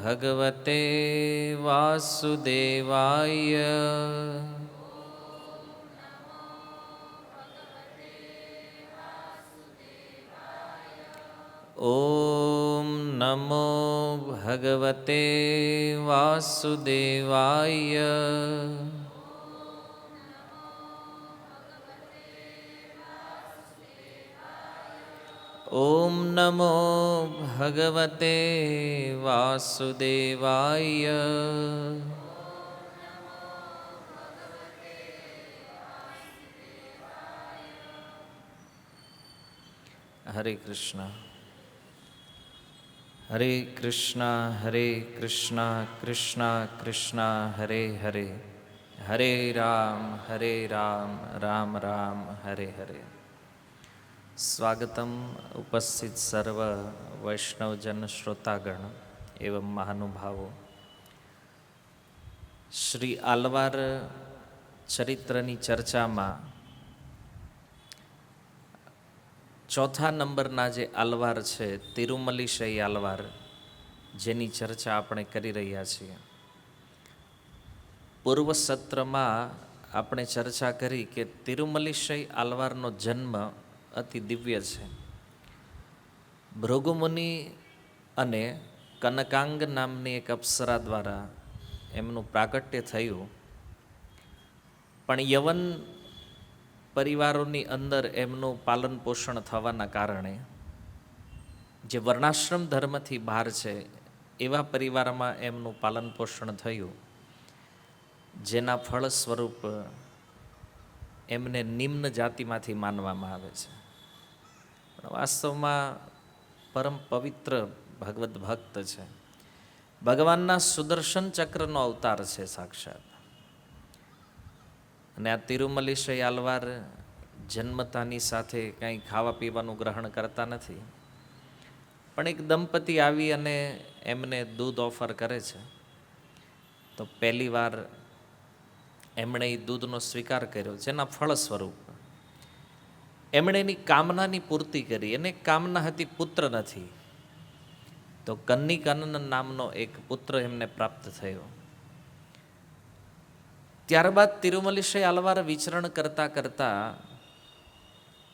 ભગવતે વાસુદેવાય. ઓમ નમો ભગવતે વાસુદેવાય. ઓમ નમો ભગવતે વાસુદેવાય. હરે કૃષ્ણ હરે કૃષ્ણ હરે કૃષ્ણ કૃષ્ણ કૃષ્ણ હરે હરે, હરે રામ રામ રામ હરે હરે. સ્વાગતમ ઉપસ્થિત સર્વ વૈષ્ણવજન શ્રોતાગણ એવં મહાનુભાવો. શ્રી આલવાર ચરિત્રની ચર્ચામાં ચોથા નંબરના જે આલવાર છે, તિરુમલીશૈ આલવાર, જેની ચર્ચા આપણે કરી રહ્યા છીએ. પૂર્વ સત્રમાં આપણે ચર્ચા કરી કે તિરુમલીશૈ આલવારનો જન્મ અતિ દિવ્ય છે. ભૃગુમુનિ અને કનકાંગ નામની એક અપ્સરા દ્વારા એમનું પ્રાગટ્ય થયું, પણ યવન પરિવારોની અંદર એમનું પાલન પોષણ થવાના કારણે જે વર્ણાશ્રમ ધર્મથી બહાર છે એવા પરિવારમાં એમનું પાલન પોષણ થયું, જેના ફળ સ્વરૂપ એમને નિમ્ન જાતિમાંથી માનવામાં આવે છે. પણ વાસ્તવમાં પરમ પવિત્ર ભગવદ્ ભક્ત છે. ભગવાનના સુદર્શન ચક્રનો અવતાર છે સાક્ષાત. અને આ તિરુમલીશૈ આલવાર જન્મતાની સાથે કંઈ ખાવા પીવાનું ગ્રહણ કરતા નથી, પણ એક દંપતી આવી અને એમને દૂધ ઓફર કરે છે, તો પહેલી વાર એમણે એ દૂધનો સ્વીકાર કર્યો, જેના ફળ સ્વરૂપ એમણે એની કામનાની પૂર્તિ કરી. એને કામના હતી પુત્ર નથી, તો કન્નિકનન નામનો એક પુત્ર એમને પ્રાપ્ત થયો. ત્યારબાદ તિરુમલીશૈ આલવાર વિચરણ કરતાં કરતાં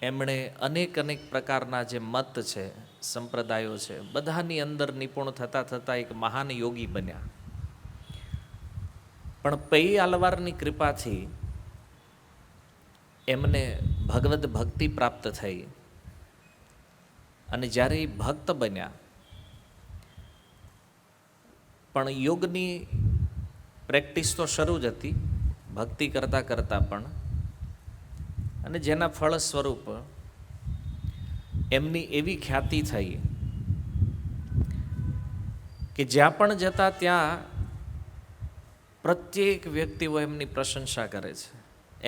એમણે અનેક પ્રકારના જે મત છે, સંપ્રદાયો છે, બધાની અંદર નિપુણ થતાં થતાં એક મહાન યોગી બન્યા. પણ પૈ આલવારની કૃપાથી એમને ભગવદ્ ભક્તિ પ્રાપ્ત થઈ, અને જ્યારે એ ભક્ત બન્યા, પણ યોગની પ્રેક્ટિસ તો શરૂ જ હતી ભક્તિ કરતાં કરતાં પણ, અને જેના ફળ સ્વરૂપ એમની એવી ખ્યાતિ થઈ કે જ્યાં પણ જતા ત્યાં પ્રત્યેક વ્યક્તિઓ એમની પ્રશંસા કરે છે,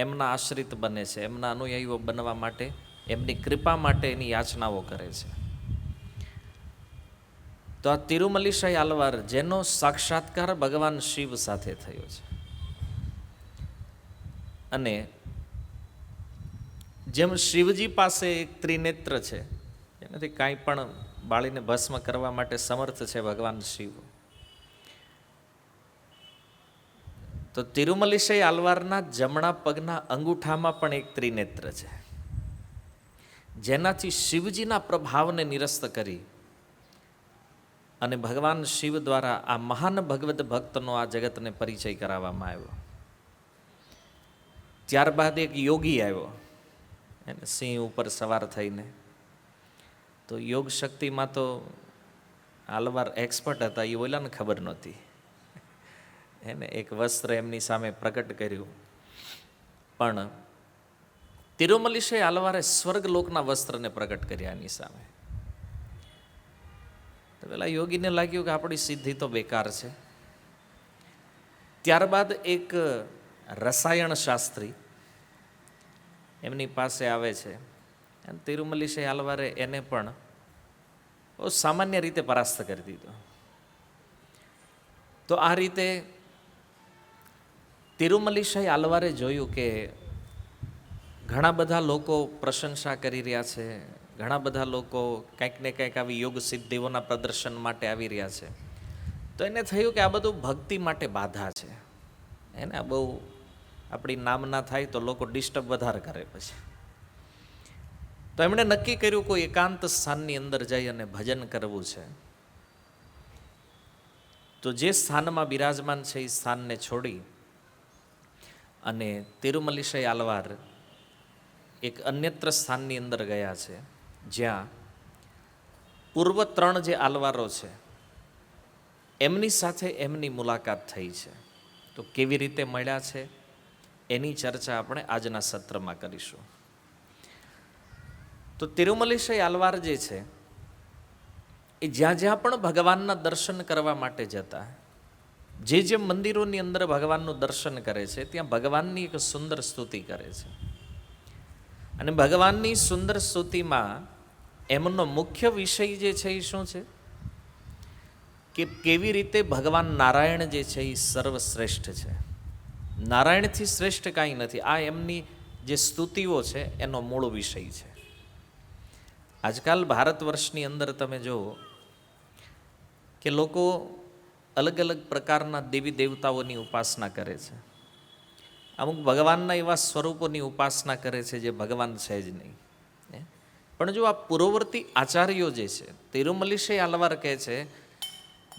એમના આશ્રિત બને છે, એમના અનુયાયીઓ બનવા માટે, એમની કૃપા માટે એની યાચનાઓ કરે છે. તો આ તિરુમલીશૈ આલવાર, જેનો સાક્ષાત્કાર ભગવાન શિવ સાથે થયો છે, અને જેમ શિવજી પાસે એક ત્રિનેત્ર છે, એનાથી કાંઈ પણ બાળીને ભસ્મ કરવા માટે સમર્થ છે ભગવાન શિવ, તો તિરુમલીશૈ આલવારના જમણા પગના અંગૂઠામાં પણ એક ત્રિનેત્ર છે, જેનાથી શિવજીના પ્રભાવને નિરસ્ત કરી અને ભગવાન શિવ દ્વારા આ મહાન ભગવદ્ ભક્તનો આ જગતને પરિચય કરાવવામાં આવ્યો. ત્યારબાદ એક યોગી આવ્યો, એને સિંહ ઉપર સવાર થઈને. તો યોગ શક્તિમાં તો આલવાર એક્સપર્ટ હતા, એ ઓલાને ખબર નહોતી. એને એક વસ્ત્ર એમની સામે પ્રગટ કર્યું, પણ તિરુમલીશૈ આલવારે સ્વર્ગલોકના વસ્ત્રને પ્રગટ કર્યા એની સામે. તો પેલા યોગીને લાગ્યું કે આપણી સિદ્ધિ તો બેકાર છે. ત્યારબાદ એક રસાયણ શાસ્ત્રી એમની પાસે આવે છે, અને તિરુમલીશૈ આલવારે એને પણ બહુ સામાન્ય રીતે પરાસ્ત કરી દીધો. તો આ રીતે તિરુમલીશૈ આલવારે જોયું કે ઘણા બધા લોકો પ્રશંસા કરી રહ્યા છે, ઘણા બધા લોકો કંઈક ને કંઈક આવી યોગ સિદ્ધિઓના પ્રદર્શન માટે આવી રહ્યા છે, તો એને થયું કે આ બધું ભક્તિ માટે બાધા છે, એને આ બહુ આપણી નામના થાય તો લોકો ડિસ્ટર્બ વધારે કરે પછી. તો એમણે નક્કી કર્યું કોઈ એકાંત સ્થાનની અંદર જઈ અને ભજન કરવું છે. તો જે સ્થાનમાં બિરાજમાન છે એ સ્થાનને છોડી અને તિરુમલીશય આલવાર એક અન્યત્ર સ્થાનની અંદર ગયા છે, જ્યાં પૂર્વ 3 જે આલવારો છે એમની સાથે એમની મુલાકાત થઈ છે. તો કેવી રીતે મળ્યા છે એની ચર્ચા આપણે આજના સત્રમાં કરીશું. તો તિરુમલીશય આલવાર જે છે એ જ્યાં જ્યાં પણ ભગવાનના દર્શન કરવા માટે જતા, જે મંદિરોની અંદર ભગવાનનું દર્શન કરે છે ત્યાં ભગવાનની એક સુંદર સ્તુતિ કરે છે. અને ભગવાનની સુંદર સ્તુતિમાં એમનો મુખ્ય વિષય જે છે એ શું છે કે કેવી રીતે ભગવાન નારાયણ જે છે એ સર્વશ્રેષ્ઠ છે, નારાયણથી શ્રેષ્ઠ કાંઈ નથી. આ એમની જે સ્તુતિઓ છે એનો મૂળ વિષય છે. આજકાલ ભારત વર્ષની અંદર તમે જુઓ કે લોકો અલગ અલગ પ્રકારના દેવી દેવતાઓની ઉપાસના કરે છે, અમુક ભગવાનના એવા સ્વરૂપોની ઉપાસના કરે છે જે ભગવાન છે જ નહીં. પણ જો આ પૂર્વવર્તી આચાર્યો જે છે, તિરુમલીશય આલવાર કહે છે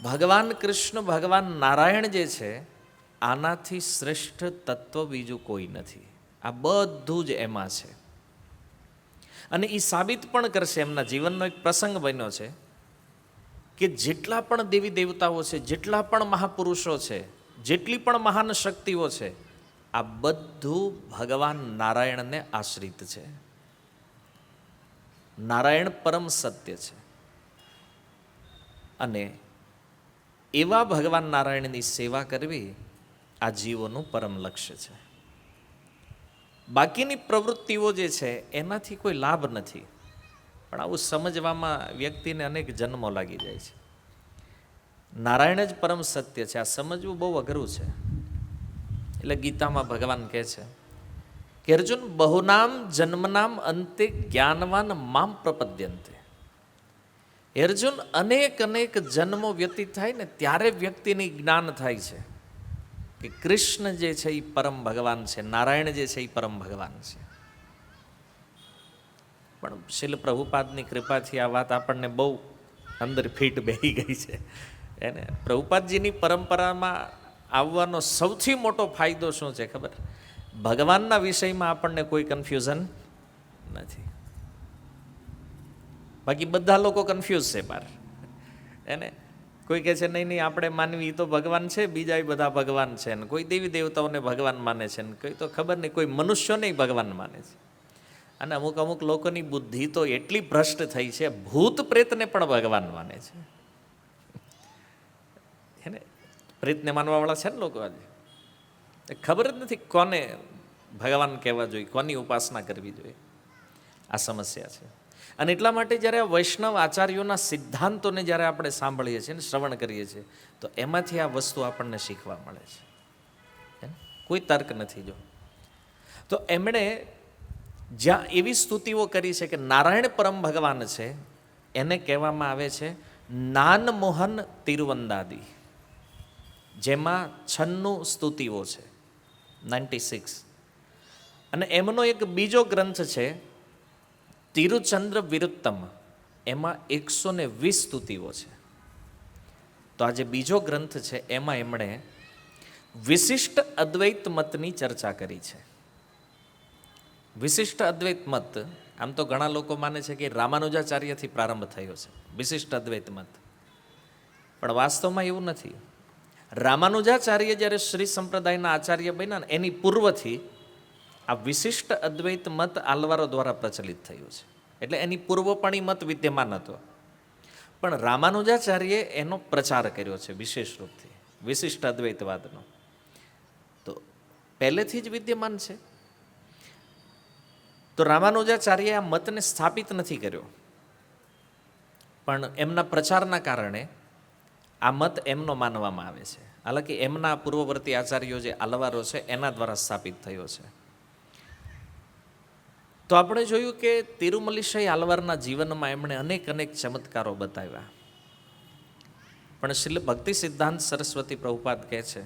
ભગવાન કૃષ્ણ ભગવાન નારાયણ જે છે આનાથી શ્રેષ્ઠ તત્વ બીજું કોઈ નથી, આ બધું જ એમાં છે. અને એ સાબિત પણ કરશે. એમના જીવનનો એક પ્રસંગ બન્યો છે કે જેટલા પણ દેવી દેવતાઓ છે, જેટલા પણ મહાપુરુષો છે, જેટલી પણ મહાન શક્તિઓ છે, આ બધું ભગવાન નારાયણને આશ્રિત છે. નારાયણ પરમ સત્ય છે. અને એવા ભગવાન નારાયણની સેવા કરવી આ જીવોનું પરમ લક્ષ્ય છે. બાકીની પ્રવૃત્તિઓ જે છે એનાથી કોઈ લાભ નથી. પણ આવું સમજવામાં વ્યક્તિને અનેક જન્મો લાગી જાય છે. નારાયણ જ પરમ સત્ય છે, આ સમજવું બહુ અઘરું છે. એટલે ગીતામાં ભગવાન કહે છે કે અર્જુન બહુનામ જન્મનામ અંતે જ્ઞાનવાન મામ પ્રપદ્યંતે. અર્જુન અનેક અનેક જન્મો વ્યતીત થાય ને ત્યારે વ્યક્તિને જ્ઞાન થાય છે કે કૃષ્ણ જે છે એ પરમ ભગવાન છે, નારાયણ જે છે એ પરમ ભગવાન છે. પણ શીલ પ્રભુપાદની કૃપાથી આ વાત આપણને બહુ અંદર ફીટ બેહી ગઈ છે. એને પ્રભુપાદજીની પરંપરામાં આવવાનો સૌથી મોટો ફાયદો શું છે ખબર? ભગવાનના વિષયમાં આપણને કોઈ કન્ફ્યુઝન નથી. બાકી બધા લોકો કન્ફ્યુઝ છે બહાર. એને કોઈ કહે છે નહીં આપણે માનવી તો ભગવાન છે, બીજા બધા ભગવાન છે, ને કોઈ દેવી દેવતાઓને ભગવાન માને છે, ને કોઈ તો ખબર નહીં કોઈ મનુષ્યોને ભગવાન માને છે. અને અમુક અમુક લોકોની બુદ્ધિ તો એટલી ભ્રષ્ટ થઈ છે, ભૂત પ્રેતને પણ ભગવાન માને છે. એને પ્રેતને માનવાવાળા છે ને લોકો આજે. ખબર જ નથી કોને ભગવાન કહેવા જોઈએ, કોની ઉપાસના કરવી જોઈએ. આ સમસ્યા છે. અને એટલા માટે જ્યારે આ વૈષ્ણવ આચાર્યોના સિદ્ધાંતોને જ્યારે આપણે સાંભળીએ છીએ ને શ્રવણ કરીએ છીએ તો એમાંથી આ વસ્તુ આપણને શીખવા મળે છે. કોઈ તર્ક નથી. જો તો એમણે જ્યાં એવી સ્તુતિઓ કરી છે કે નારાયણ પરમ ભગવાન છે, એને કહેવામાં આવે છે નાનમોહન તિરુવંદાદી, જેમાં 96 સ્તુતિઓ છે, 96. અને એમનો એક બીજો ગ્રંથ છે તિરુચંદ્ર વિરુત્તમ, એમાં 120 સ્તુતિઓ છે. તો આ જે બીજો ગ્રંથ છે એમાં એમણે વિશિષ્ટ અદ્વૈત મતની ચર્ચા કરી છે. વિશિષ્ટ અદ્વૈત મત આમ તો ઘણા લોકો માને છે કે રામાનુજાચાર્યથી પ્રારંભ થયો છે વિશિષ્ટ અદ્વૈત મત, પણ વાસ્તવમાં એવું નથી. રામાનુજાચાર્ય જ્યારે શ્રી સંપ્રદાયના આચાર્ય બન્યા ને એની પૂર્વથી આ વિશિષ્ટ અદ્વૈત મત આલવારો દ્વારા પ્રચલિત થયું છે. એટલે એની પૂર્વ પણ એ મત વિદ્યમાન હતો, પણ રામાનુજાચાર્યે એનો પ્રચાર કર્યો છે વિશેષ રૂપથી, વિશિષ્ટ અદ્વૈતવાદનો. તો પહેલેથી જ વિદ્યમાન છે. તો રામાનુજાચાર્યે આ મતને સ્થાપિત નથી કર્યો, પણ એમના પ્રચારના કારણે આ મત એમનો માનવામાં આવે છે. હાલાકી એમના પૂર્વવર્તી આચાર્યો જે આલવારો છે એના દ્વારા સ્થાપિત થયો છે. તો આપણે જોયું કે તિરુમલીશય આલવારના જીવનમાં એમણે અનેક અનેક ચમત્કારો બતાવ્યા. પણ શ્રીલ ભક્તિ સિદ્ધાંત સરસ્વતી પ્રભુપાદ કહે છે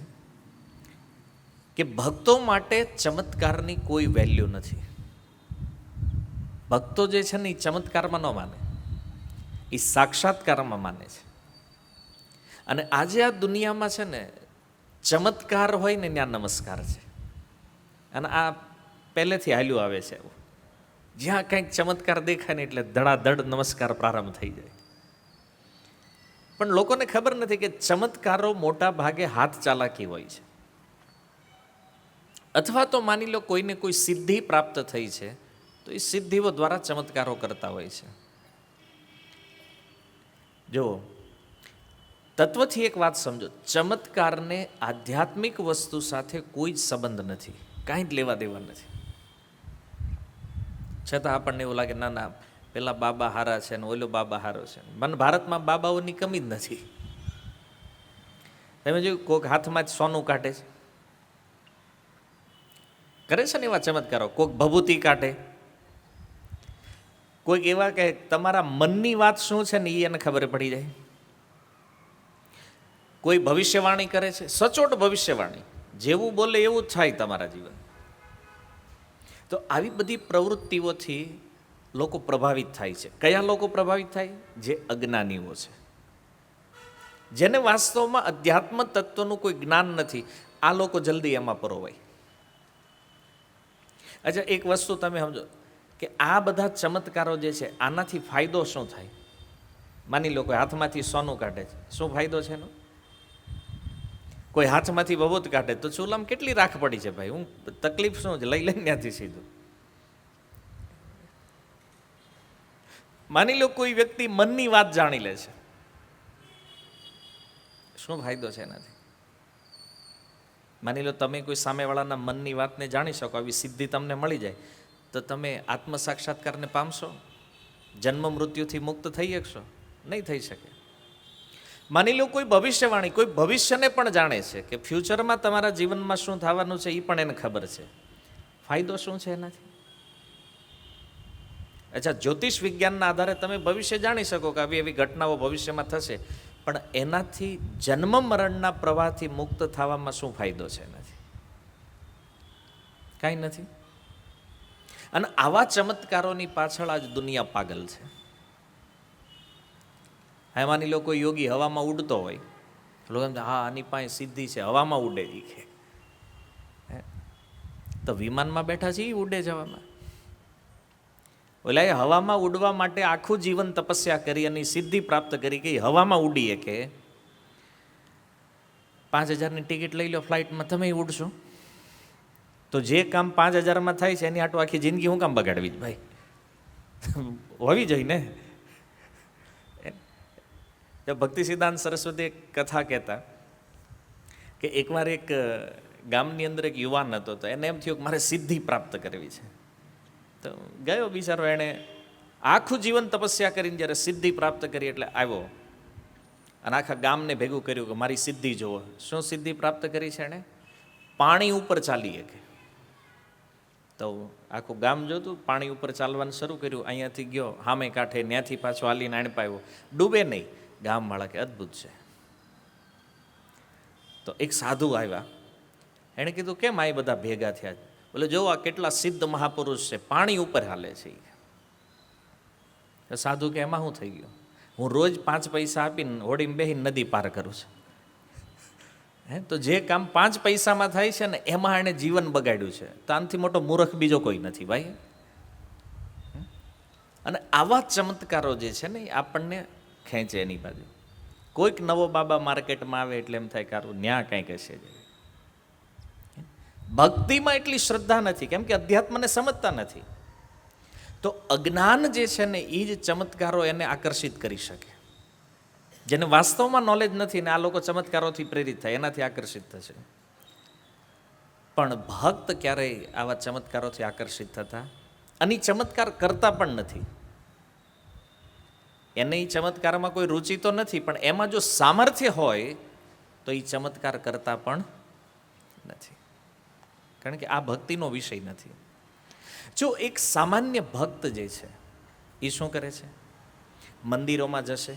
કે ભક્તો માટે ચમત્કારની કોઈ વેલ્યુ નથી. ભક્તો જે છે ને એ ચમત્કારમાં ન માને, એ સાક્ષાત્કારમાં માને છે. અને આજે આ દુનિયામાં છે ને ચમત્કાર હોય ને ત્યાં નમસ્કાર છે. અને આ પહેલેથી હાલ્યું આવે છે એવું. જ્યાં કંઈક ચમત્કાર દેખાય ને એટલે ધડાધડ નમસ્કાર પ્રારંભ થઈ જાય. પણ લોકોને ખબર નથી કે ચમત્કારો મોટા ભાગે હાથ ચાલાકી હોય છે, અથવા તો માની લો કોઈને કોઈ સિદ્ધિ પ્રાપ્ત થઈ છે તો એ સિદ્ધિઓ દ્વારા ચમત્કારો કરતા હોય છે. જો તત્વથી એક વાત સમજો, ચમત્કારને આધ્યાત્મિક વસ્તુ સાથે કોઈ જ સંબંધ નથી, કાંઈ જ લેવા દેવા નથી. છતાં આપણને એવું લાગે ના ના પેલા બાબા હારા છે ને ઓલો બાબા હારો છે. મને ભારતમાં બાબાઓની કમી જ નથી. તમે જોયું કોઈક હાથમાં જ સોનું કાઢે છે, કરે છે ને એવા ચમત્કારો. કોઈક ભભૂતિ કાઢે, કોઈક એવા કે તમારા મનની વાત શું છે ને એ એને ખબર પડી જાય. કોઈ ભવિષ્યવાણી કરે છે, સચોટ ભવિષ્યવાણી, જેવું બોલે એવું જ થાય તમારા જીવન. તો આવી બધી પ્રવૃત્તિઓથી લોકો પ્રભાવિત થાય છે. કયા લોકો પ્રભાવિત થાય? જે અજ્ઞાનીઓ છે, જેને વાસ્તવમાં અધ્યાત્મ તત્વનું કોઈ જ્ઞાન નથી. આ લોકો જલ્દી એમાં પરોવાય. અચ્છા, એક વસ્તુ તમે સમજો કે આ બધા ચમત્કારો જે છે આનાથી ફાયદો શું થાય? માની લો કોઈ હાથમાંથી સોનું કાઢે છે, શું ફાયદો છે એનો? કોઈ હાથમાંથી ભભૂત કાઢે તો ચૂલામાં કેટલી રાખ પડી છે ભાઈ, હું તકલીફ શું છે, લઈ લઈને ત્યાંથી સીધું. માની લો કોઈ વ્યક્તિ મનની વાત જાણી લે છે, શું ફાયદો છે એનાથી? માની લો તમે કોઈ સામેવાળાના મનની વાતને જાણી શકો, આવી સિદ્ધિ તમને મળી જાય, તો તમે આત્મ સાક્ષાત્કારને પામશો? જન્મ મૃત્યુથી મુક્ત થઈ શકશો? નહીં થઈ શકે. માની લો કોઈ ભવિષ્યવાણી, કોઈ ભવિષ્યને પણ જાણે છે કે ફ્યુચરમાં તમારા જીવનમાં શું થવાનું છે એ પણ એને ખબર છે, ફાયદો શું છે એનાથી? અચ્છા, જ્યોતિષ વિજ્ઞાનના આધારે તમે ભવિષ્ય જાણી શકો કે આવી એવી ઘટનાઓ ભવિષ્યમાં થશે, પણ એનાથી જન્મ મરણના પ્રવાહથી મુક્ત થવામાં શું ફાયદો છે એનાથી? કાંઈ નથી. અને આવા ચમત્કારોની પાછળ આજ દુનિયા પાગલ છે. હા, માની લો કોઈ યોગી હવામાં ઉડતો હોય, લોકો એમ હા આની પાસે સિદ્ધિ છે, હવામાં ઉડે એ કે, તો વિમાનમાં બેઠા છે એ ઉડે જવામાં. ઓલા એ હવામાં ઉડવા માટે આખું જીવન તપસ્યા કરી અને સિદ્ધિ પ્રાપ્ત કરી કે હવામાં ઉડીએ કે 5,000ની ટિકિટ લઈ લો ફ્લાઇટમાં, તમે ઉડશો? તો જે કામ 5,000માં થાય છે એની આટલું આખી જિંદગી હું કામ બગાડવી જ ભાઈ? હોવી જોઈએ ને. ભક્તિ સિદ્ધાંત સરસ્વતી એક કથા કહેતા કે એકવાર એક ગામની અંદર એક યુવાન હતો, તો એને એમ થયું કે મારે સિદ્ધિ પ્રાપ્ત કરવી છે. તો ગયો બિચારો, એણે આખું જીવન તપસ્યા કરીને જ્યારે સિદ્ધિ પ્રાપ્ત કરી એટલે આવ્યો અને આખા ગામને ભેગું કર્યું કે મારી સિદ્ધિ જુઓ. શું સિદ્ધિ પ્રાપ્ત કરી છે એણે? પાણી ઉપર ચાલી શકે. તો આખું ગામ જોતું, પાણી ઉપર ચાલવાનું શરૂ કર્યું. અહીંયાથી ગયો સામે કાંઠે, ત્યાંથી પાછો હાલીને આણ પાવ્યો, ડૂબે નહીં. ગામવાળા કે અદ્ભુત છે. તો એક સાધુ આવ્યા, એણે કીધું કેમ આ બધા ભેગા થયા? બોલે જો આ કેટલા સિદ્ધ મહાપુરુષ છે, પાણી ઉપર હાલે છે. સાધુ કે એમાં શું થઈ ગયું? હું રોજ 5 પૈસા આપીને હોડીમાં બેસીને નદી પાર કરું છું. તો જે કામ 5 પૈસામાં થાય છે ને એમાં એણે જીવન બગાડ્યું છે. તો આનાથી મોટો મૂર્ખ બીજો કોઈ નથી ભાઈ. અને આવા ચમત્કારો જે છે ને એ આપણને ખેંચે એની બાજુ. કોઈક નવો બાબા માર્કેટમાં આવે એટલે એમ થાય કે આરું ન્યા કંઈક હશે. ભક્તિમાં એટલી શ્રદ્ધા નથી, કેમ કે અધ્યાત્મને સમજતા નથી. તો અજ્ઞાન જે છે ને એ જ ચમત્કારો એને આકર્ષિત કરી શકે. જેને વાસ્તવમાં નોલેજ નથી ને આ લોકો ચમત્કારોથી પ્રેરિત થાય, એનાથી આકર્ષિત થશે. પણ ભક્ત ક્યારેય આવા ચમત્કારોથી આકર્ષિત થતા અને ચમત્કાર કરતા પણ નથી. એને એ ચમત્કારમાં કોઈ રુચિ તો નથી, પણ એમાં જો સામર્થ્ય હોય તો એ ચમત્કાર કરતા પણ નથી, કારણ કે આ ભક્તિનો વિષય નથી. જો એક સામાન્ય ભક્ત જે છે એ શું કરે છે? મંદિરોમાં જશે,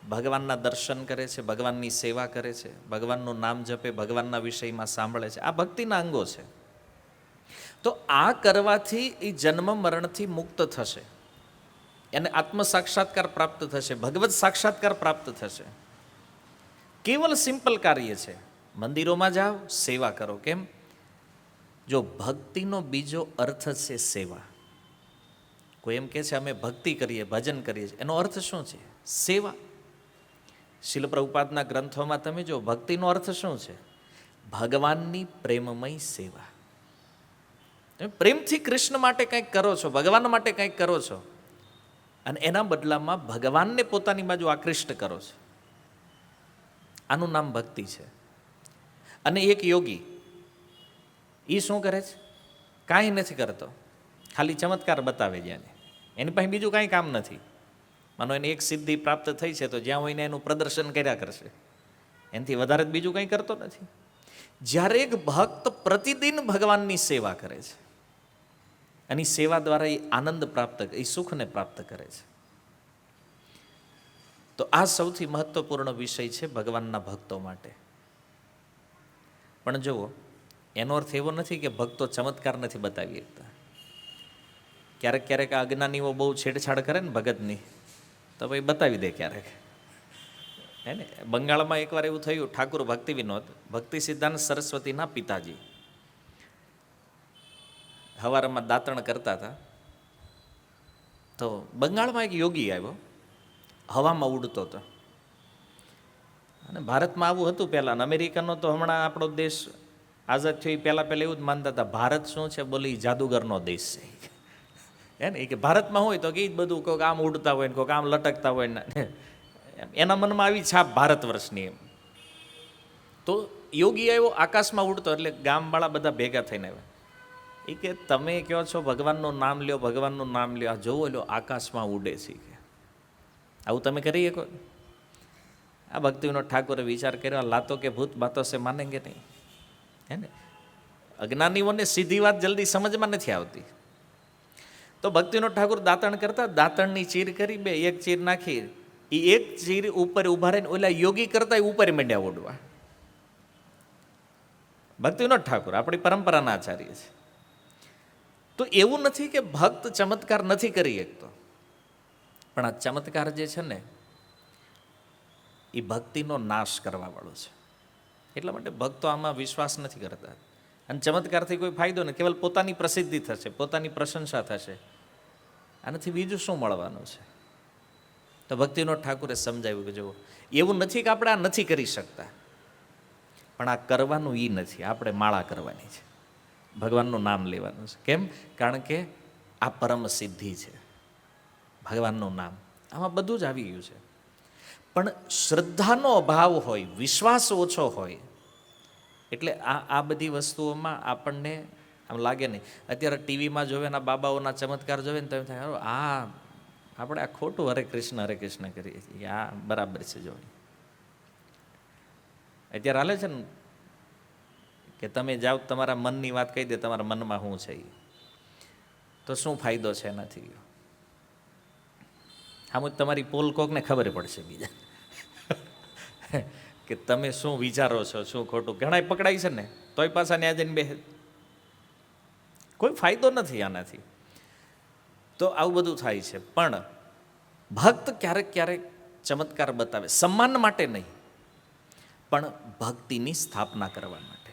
ભગવાનના દર્શન કરે છે, ભગવાનની સેવા કરે છે, ભગવાનનું નામ જપે, ભગવાનના વિષયમાં સાંભળે છે. આ ભક્તિના અંગો છે. તો આ કરવાથી એ જન્મ મરણથી મુક્ત થશે, એને આત્મ સાક્ષાત્કાર પ્રાપ્ત થશે, ભગવત સાક્ષાત્કાર પ્રાપ્ત થશે. કેવલ સિમ્પલ કાર્ય છે. મંદિરોમાં જાઓ, સેવા કરો. કેમ? જો ભક્તિનો બીજો અર્થ છે સેવા. કોઈ એમ કહે છે અમે ભક્તિ કરીએ, ભજન કરીએ છીએ, એનો અર્થ શું છે? સેવા. શીલ પ્રભુપાદના ગ્રંથોમાં તમે જો ભક્તિનો અર્થ શું છે? ભગવાનની પ્રેમમય સેવા. તમે પ્રેમથી કૃષ્ણ માટે કંઈક કરો છો, ભગવાન માટે કંઈક કરો છો, અને એના બદલામાં ભગવાનને પોતાની બાજુ આકૃષ્ટ કરો છો. આનું નામ ભક્તિ છે. અને એક યોગી એ શું કરે છે? કાંઈ નથી કરતો, ખાલી ચમત્કાર બતાવે જ્યાં એની પાસે બીજું કાંઈ કામ નથી. માનો એને એક સિદ્ધિ પ્રાપ્ત થઈ છે તો જ્યાં હોય ને એનું પ્રદર્શન કર્યા કરશે, એનાથી વધારે બીજું કંઈ કરતો નથી. જ્યારે એક ભક્ત પ્રતિદિન ભગવાનની સેવા કરે છે અને સેવા દ્વારા એ આનંદ પ્રાપ્ત, એ સુખને પ્રાપ્ત કરે છે, તો આ સૌથી મહત્વપૂર્ણ વિષય છે ભગવાનના ભક્તો માટે. પણ જુઓ, એનો અર્થ એવો નથી કે ભક્તો ચમત્કાર નથી બતાવી શકતા. ક્યારેક ક્યારેક આ અજ્ઞાનીઓ બહુ છેડછાડ કરે ને ભગતની, તો ભાઈ બતાવી દે ક્યારેક. હે ને, બંગાળમાં એકવાર એવું થયું, ઠાકુર ભક્તિ વિનોદ, ભક્તિ સિદ્ધાંત સરસ્વતીના પિતાજી હવારમાં દાંતણ કરતા હતા. તો બંગાળમાં એક યોગી આવ્યો, હવામાં ઉડતો હતો. અને ભારતમાં આવું હતું પહેલાં, અમેરિકાનો તો હમણાં આપણો દેશ આઝાદ થયો એ પહેલાં એવું જ માનતા હતા, ભારત શું છે બોલી જાદુગરનો દેશ છે. હે ને, કે ભારતમાં હોય તો કે બધું કોઈક આમ ઉડતા હોય ને કોઈક આમ લટકતા હોય ને, એના મનમાં આવી છાપ ભારત વર્ષની. એમ તો યોગી આવ્યો આકાશમાં ઉડતો, એટલે ગામવાળા બધા ભેગા થઈને આવ્યા. એ કે તમે કહો છો ભગવાનનું નામ લ્યો, ભગવાનનું નામ લ્યો, આ જોવો લ્યો આકાશમાં ઉડે છે. કે આવું તમે કરી શકો? આ ભક્તિનો ઠાકોરે વિચાર કર્યો, લાતો કે ભૂત બાતો સે માનેંગે નહીં. હે ને, અજ્ઞાનીઓને સીધી વાત જલ્દી સમજમાં નથી આવતી. તો ભક્તિનો ઠાકોર દાંતણ કરતા, દાંતણની ચીર કરી, બે એક ચીર નાખી, એ એક ચીર ઉપર ઉભા રહીને ઓલા યોગી કરતા ઉપર માંડ્યા ઉડવા. ભક્તિનો ઠાકોર આપણી પરંપરાના આચાર્ય છે. તો એવું નથી કે ભક્ત ચમત્કાર નથી કરી શકતો, પણ આ ચમત્કાર જે છે ને એ ભક્તિનો નાશ કરવા વાળો છે. એટલા માટે ભક્તો આમાં વિશ્વાસ નથી કરતા. અને ચમત્કારથી કોઈ ફાયદો નહીં, કેવલ પોતાની પ્રસિદ્ધિ થશે, પોતાની પ્રશંસા થશે, આનાથી બીજું શું મળવાનું છે? તો ભક્તિનો ઠાકુરે સમજાવ્યું કે જુઓ, એવું નથી કે આપણે આ નથી કરી શકતા, પણ આ કરવાનું એ નથી, આપણે માળા કરવાની છે, ભગવાનનું નામ લેવાનું છે. કેમ? કારણ કે આ પરમ સિદ્ધિ છે, ભગવાનનું નામ. આમાં બધું જ આવી ગયું છે. પણ શ્રદ્ધાનો અભાવ હોય, વિશ્વાસ ઓછો હોય, એટલે આ બધી વસ્તુઓમાં આપણને આમ લાગે નહીં. અત્યારે ટીવીમાં જોવે ને બાબાઓના ચમત્કાર જોવે ને તો એમ થાય આ આપણે આ ખોટું હરે કૃષ્ણ કરીએ છીએ, આ બરાબર છે. જો અત્યારે હાલે છે ને કે તમે જાઓ, તમારા મનની વાત કહી દે, તમારા મનમાં શું છે, તો શું ફાયદો છે એનાથી? આમ જ તમારી પોલ કોકને ખબર પડશે બીજા કે તમે શું વિચારો છો, શું ખોટું. ઘણા પકડાય છે ને તોય પાછા ન્યા જઈને બે, કોઈ ફાયદો નથી આનાથી. તો આવું બધું થાય છે. પણ ભક્ત ક્યારેક ક્યારેક ચમત્કાર બતાવે, સન્માન માટે નહીં, પણ ભક્તિની સ્થાપના કરવા માટે.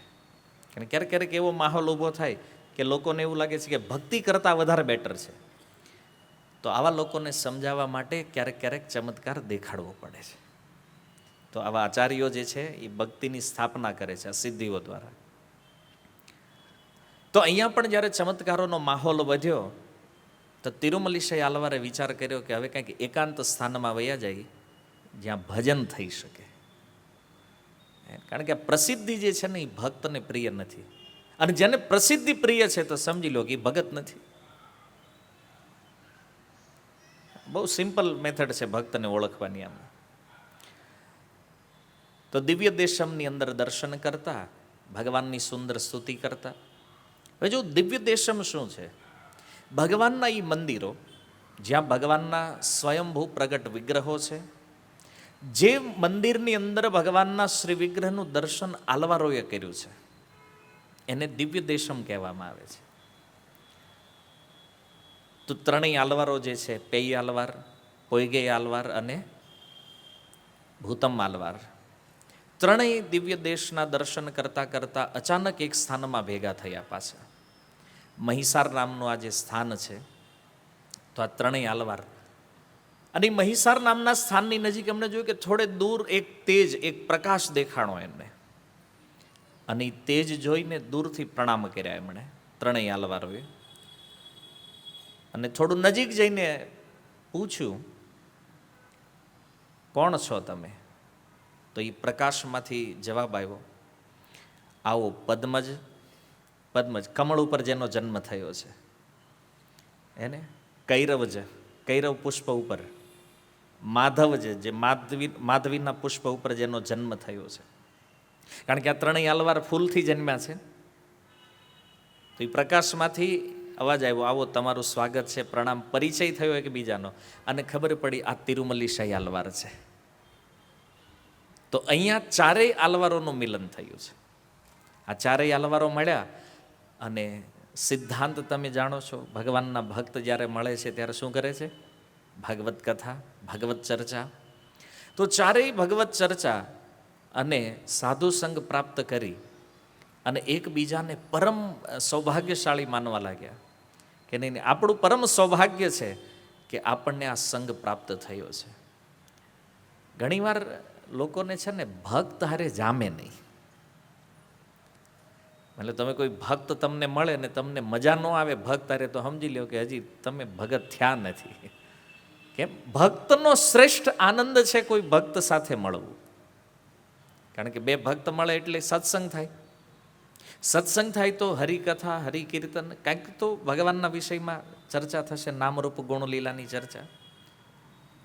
કારણ ક્યારેક ક્યારેક એવો માહોલ ઊભો થાય કે લોકોને એવું લાગે છે કે ભક્તિ કરતાં વધારે બેટર છે. તો આવા લોકોને સમજાવવા માટે ક્યારેક ક્યારેક ચમત્કાર દેખાડવો પડે છે. તો આવા આચાર્યો જે છે એ ભક્તિની સ્થાપના કરે છે આ સિદ્ધિઓ દ્વારા. તો અહીંયા પણ જ્યારે ચમત્કારોનો માહોલ વધ્યો તો તિરુમલીશય આલવારે વિચાર કર્યો કે હવે કંઈક એકાંત સ્થાનમાં વયા જાય જ્યાં ભજન થઈ શકે. કારણ કે પ્રસિદ્ધિ જે છે ને એ ભક્તને પ્રિય નથી, અને જેને પ્રસિદ્ધિ પ્રિય છે તો સમજી લો કે એ ભગત નથી. બહુ સિમ્પલ મેથડ છે ભક્તને ઓળખવાની. આમાં તો દિવ્ય દેશમની અંદર દર્શન કરતા, ભગવાનની સુંદર સ્તુતિ કરતા. હવે જો દિવ્ય દેશમ શું છે? ભગવાનના એ મંદિરો જ્યાં ભગવાનના સ્વયંભૂ પ્રગટ વિગ્રહો છે, જે મંદિરની અંદર ભગવાનના શ્રી વિગ્રહનું દર્શન આલવારોએ કર્યું છે એને દિવ્ય દેશમ કહેવામાં આવે છે. તો ત્રણેય આલવારો જે છે, પેઈ આલવાર, પોઈગે આલવાર અને ભૂતમ આલવાર, ત્રણેય દિવ્ય દેશના દર્શન કરતા કરતા અચાનક એક સ્થાનમાં ભેગા થયા. પાછા મહિસાર નામનું આ જે સ્થાન છે, તો આ ત્રણેય આલવાર અને મહિસાર નામના સ્થાનની નજીક એમણે જોયું કે થોડે દૂર એક તેજ, એક પ્રકાશ દેખાણો એમને, અને એ તેજ જોઈને દૂરથી પ્રણામ કર્યા એમણે ત્રણેય આલવારોએ. અને થોડું નજીક જઈને પૂછ્યું, કોણ છો તમે? તો એ પ્રકાશમાંથી જવાબ આવ્યો, આવો પદ્મજ, પદ્મજ કમળ ઉપર જેનો જન્મ થયો છે એને, કૈરવજ, કૈરવ પુષ્પ ઉપર, માધવજ, જે માધવીના પુષ્પ ઉપર જેનો જન્મ થયો છે. કારણ કે આ ત્રણેય આલવાર ફૂલથી જન્મ્યા છે. તો એ પ્રકાશમાંથી અવાજ આવ્યો, આવો તમારું સ્વાગત છે, પ્રણામ. પરિચય થયો એકબીજાનો અને ખબર પડી આ તિરુમલ્લી શાહી આલવાર છે. તો અહીંયા ચારેય આલવારોનું મિલન થયું છે. આ ચારેય આલવારો મળ્યા અને સિદ્ધાંત તમે જાણો છો, ભગવાનના ભક્ત જ્યારે મળે છે ત્યારે શું કરે છે? ભાગવત કથા, ભાગવત ચર્ચા. તો ચારેય ભગવત ચર્ચા અને સાધુ સંગ પ્રાપ્ત કરી અને એકબીજાને પરમ સૌભાગ્યશાળી માનવા લાગ્યા કે નહીં, આપણું પરમ સૌભાગ્ય છે કે આપણને આ સંગ પ્રાપ્ત થયો છે. ઘણીવાર લોકોને છે ને ભક્ત હારે જામે નહીં. એટલે તમે કોઈ ભક્ત તમને મળે ને તમને મજા ન આવે ભક્ત હારે, તો સમજી લો કે હજી તમે ભગત થયા નથી. કેમ? ભક્તનો શ્રેષ્ઠ આનંદ છે કોઈ ભક્ત સાથે મળવું. કારણ કે બે ભક્ત મળે એટલે સત્સંગ થાય. સત્સંગ થાય તો હરિકથા, હરિકીર્તન, કાંઈક તો ભગવાનના વિષયમાં ચર્ચા થશે, નામરૂપ ગુણ લીલાની ચર્ચા.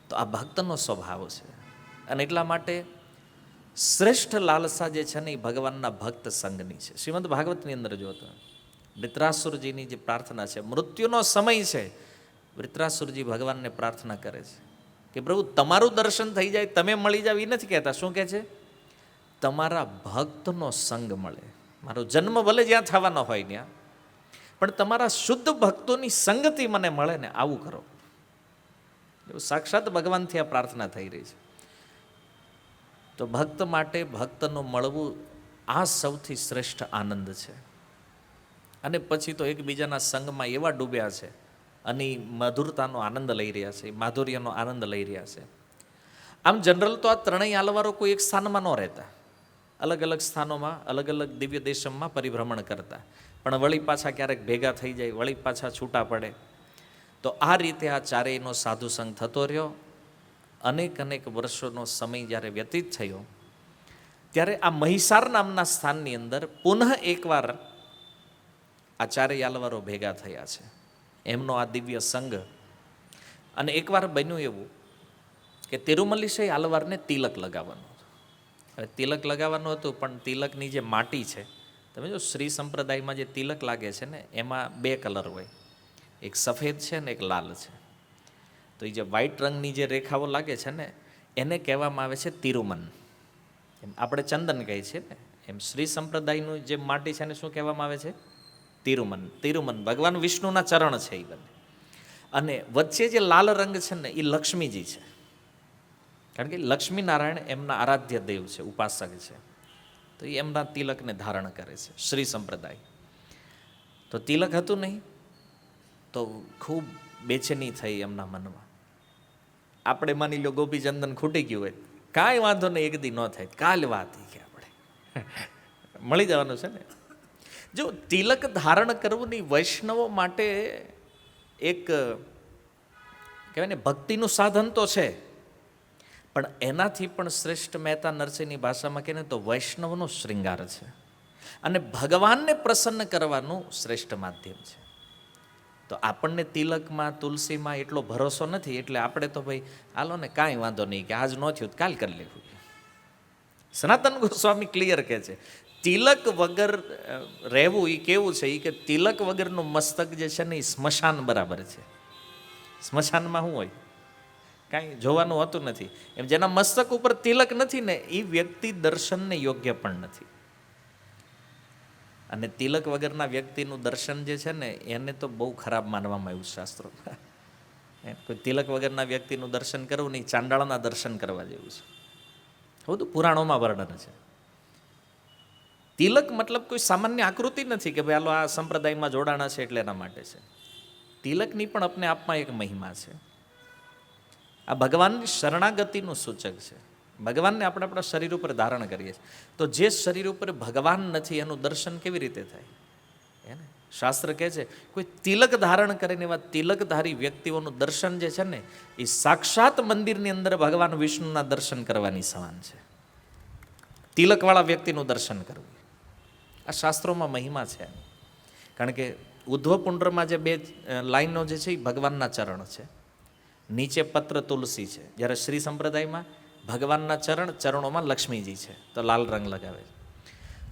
તો આ ભક્તનો સ્વભાવ છે. અને એટલા માટે શ્રેષ્ઠ લાલસા જે છે ને એ ભગવાનના ભક્ત સંઘની છે. શ્રીમદ ભાગવતની અંદર જોતો વૃત્રાસુરજીની જે પ્રાર્થના છે, મૃત્યુનો સમય છે, વૃત્રાસુરજી ભગવાનને પ્રાર્થના કરે છે કે પ્રભુ તમારું દર્શન થઈ જાય, તમે મળી જાવ. એ નથી કહેતા, શું કહે છે? તમારા ભક્તનો સંગ મળે. મારો જન્મ ભલે જ્યાં થવાનો હોય ત્યાં, પણ તમારા શુદ્ધ ભક્તોની સંગતિ મને મળે ને, આવું કરો. એવું સાક્ષાત ભગવાનથી આ પ્રાર્થના થઈ રહી છે. તો ભક્ત માટે ભક્તનું મળવું આ સૌથી શ્રેષ્ઠ આનંદ છે. અને પછી તો એકબીજાના સંગમાં એવા ડૂબ્યા છે અને મધુરતાનો આનંદ લઈ રહ્યા છે, માધુર્યનો આનંદ લઈ રહ્યા છે. આમ જનરલ તો આ ત્રણેય આલવારો કોઈ એક સ્થાનમાં ન રહેતા, અલગ અલગ સ્થાનોમાં, અલગ અલગ દિવ્ય દેશમાં પરિભ્રમણ કરતા, પણ વળી પાછા ક્યારેક ભેગા થઈ જાય, વળી પાછા છૂટા પડે. તો આ રીતે આ ચારેયનો સાધુ સંગ થતો રહ્યો. અનેક અનેક વર્ષોનો સમય જ્યારે વ્યતીત થયો ત્યારે આ મહિસાર નામના સ્થાનની અંદર પુનઃ એકવાર આ ચારેય આલવારો ભેગા થયા છે, એમનો આ દિવ્ય સંગ. અને એકવાર બન્યું એવું કે તિરુમલ્લી શાહી આલવારને તિલક લગાવવાનું હતું. હવે તિલક લગાવવાનું હતું, પણ તિલકની જે માટી છે, તમે જો શ્રી સંપ્રદાયમાં જે તિલક લાગે છે ને એમાં બે કલર હોય, એક સફેદ છે ને એક લાલ છે. તો એ જે વ્હાઈટ રંગની જે રેખાઓ લાગે છે ને એને કહેવામાં આવે છે તિરુમન. એમ આપણે ચંદન કહીએ છીએ ને, એમ શ્રી સંપ્રદાયનું જે માટી છે એને શું કહેવામાં આવે છે? તિરુમન. તિરુમન ભગવાન વિષ્ણુના ચરણ છે એ બંને. અને વચ્ચે જે લાલ રંગ છે ને એ લક્ષ્મીજી છે, કારણ કે લક્ષ્મીનારાયણ એમના આરાધ્ય દેવ છે, ઉપાસક છે. તો એ એમના તિલકને ધારણ કરે છે શ્રી સંપ્રદાય. તો તિલક હતું નહીં તો ખૂબ બેચેની થઈ એમના મનમાં. આપણે માની લો ગોપીચંદન ખૂટી ગયું હોય, કાંઈ વાંધો નહીં, એક દી ન થાય, કાલે વાત કે આપણે મળી જવાનું છે ને. જો તિલક ધારણ કરવું ની વૈષ્ણવો માટે એક કહેવાય ને ભક્તિનું સાધન તો છે, પણ એનાથી પણ શ્રેષ્ઠ મહેતા નરસિંહની ભાષામાં કહે ને તો વૈષ્ણવનો શૃંગાર છે અને ભગવાનને પ્રસન્ન કરવાનું શ્રેષ્ઠ માધ્યમ છે. તો આપણને તિલકમાં, તુલસીમાં એટલો ભરોસો નથી, એટલે આપણે તો ભાઈ હાલો ને કાંઈ વાંધો નહીં, કે આજ ન થયું કાલ કરી લેવું. સનાતન ગોસ્વામી ક્લિયર કહે છે તિલક વગર રહેવું એ કેવું છે, એ કે તિલક વગરનું મસ્તક જે છે ને એ સ્મશાન બરાબર છે. સ્મશાનમાં શું હોય? કાંઈ જોવાનું હોતું નથી. એમ જેના મસ્તક ઉપર તિલક નથી ને એ વ્યક્તિ દર્શનને યોગ્ય પણ નથી. અને તિલક વગરના વ્યક્તિનું દર્શન જે છે ને એને તો બહુ ખરાબ માનવામાં આવ્યું શાસ્ત્રોમાં. કોઈ તિલક વગરના વ્યક્તિનું દર્શન કરવું નહીં, ચાંડાળના દર્શન કરવા જેવું છે. બધું પુરાણોમાં વર્ણન છે. તિલક મતલબ કોઈ સામાન્ય આકૃતિ નથી કે ભાઈ હાલો આ સંપ્રદાયમાં જોડાણા છે એટલે એના માટે છે. તિલકની પણ આપને આપમાં એક મહિમા છે. આ ભગવાનની શરણાગતિનું સૂચક છે. ભગવાનને આપણે આપણા શરીર ઉપર ધારણ કરીએ છીએ, તો જે શરીર ઉપર ભગવાન નથી એનું દર્શન કેવી રીતે થાય? એને શાસ્ત્ર કહે છે કોઈ તિલક ધારણ કરીને એવા તિલકધારી વ્યક્તિઓનું દર્શન જે છે ને એ સાક્ષાત મંદિરની અંદર ભગવાન વિષ્ણુના દર્શન કરવાની સમાન છે. તિલકવાળા વ્યક્તિનું દર્શન કરવું, આ શાસ્ત્રોમાં મહિમા છે. કારણ કે ઉદ્ધવ પુંડ્રમાં જે 2 લાઈનો જે છે એ ભગવાનના ચરણ છે, નીચે પત્ર તુલસી છે. જ્યારે શ્રી સંપ્રદાયમાં ભગવાનના ચરણોમાં લક્ષ્મીજી છે, તો લાલ રંગ લગાવે છે.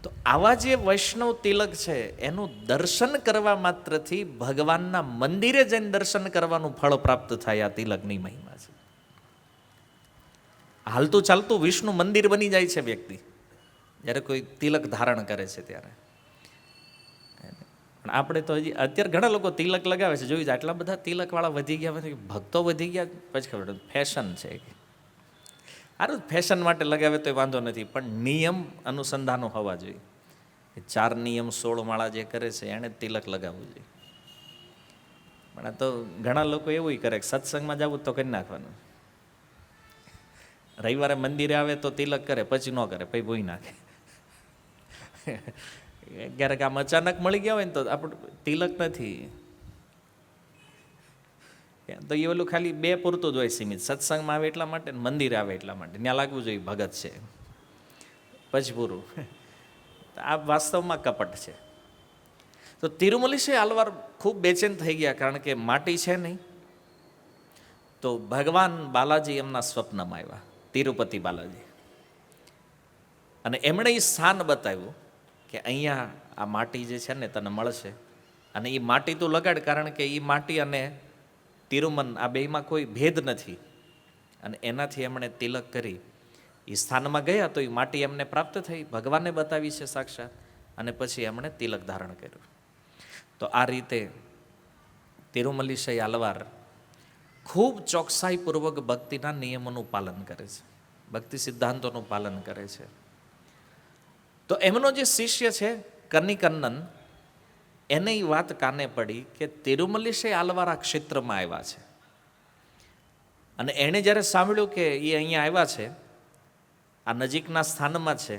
તો આવા જે વૈષ્ણવ તિલક છે એનું દર્શન કરવા માત્રથી ભગવાનના મંદિરે જઈને દર્શન કરવાનું ફળ પ્રાપ્ત થાય. આ તિલકની મહિમા છે. હાલતું ચાલતું વિષ્ણુ મંદિર બની જાય છે વ્યક્તિ જ્યારે કોઈ તિલક ધારણ કરે છે ત્યારે. પણ આપણે તો હજી અત્યારે ઘણા લોકો તિલક લગાવે છે, જોયું છે આટલા બધા તિલકવાળા વધી ગયા, ભક્તો વધી ગયા, પછી ખબર ફેશન છે. સારું, ફેશન માટે લગાવે તો વાંધો નથી, પણ નિયમ અનુસંધાનો હોવા જોઈએ. 4 નિયમ 16 માળા જે કરે છે એણે તિલક લગાવવું જોઈએ. પણ આ તો ઘણા લોકો એવું કરે કે સત્સંગમાં જવું તો કરી નાખવાનું, રવિવારે મંદિરે આવે તો તિલક કરે, પછી ન કરે, પછી ભૂઈ નાખે. ક્યારેક આમ અચાનક મળી ગયા હોય ને તો આપણું તિલક નથી, તો એ ઓલું ખાલી 2 પૂરતું જ હોય સીમિત. સત્સંગમાં આવે એટલા માટે, મંદિરે આવે એટલા માટે, ત્યાં લાગવું જોઈએ ભગત છે, પછી પૂરું. આ વાસ્તવમાં કપટ છે. તો તિરુમલીશે આલવાર ખૂબ બેચેન થઈ ગયા, કારણ કે માટી છે નહીં. તો ભગવાન બાલાજી એમના સ્વપ્નમાં આવ્યા, તિરુપતિ બાલાજી, અને એમણે એ સ્થાન બતાવ્યું કે અહીંયા આ માટી જે છે ને તને મળશે, અને એ માટી તું લગાડ, કારણ કે એ માટી અને તિરુમન આ બેમાં કોઈ ભેદ નથી. અને એનાથી એમણે તિલક કરી એ સ્થાનમાં ગયા તો એ માટી એમને પ્રાપ્ત થઈ, ભગવાનને બતાવી છે સાક્ષાત, અને પછી એમણે તિલક ધારણ કર્યું. તો આ રીતે તિરુમલીશય આલવાર ખૂબ ચોકસાઈપૂર્વક ભક્તિના નિયમોનું પાલન કરે છે, ભક્તિ સિદ્ધાંતોનું પાલન કરે છે. તો એમનો જે શિષ્ય છે કનિકન્નન, એને એ વાત કાને પડી કે તિરુમલીશે આલવાર આ ક્ષેત્રમાં આવ્યા છે. અને એણે જ્યારે સાંભળ્યું કે એ અહીંયા આવ્યા છે, આ નજીકના સ્થાનમાં છે,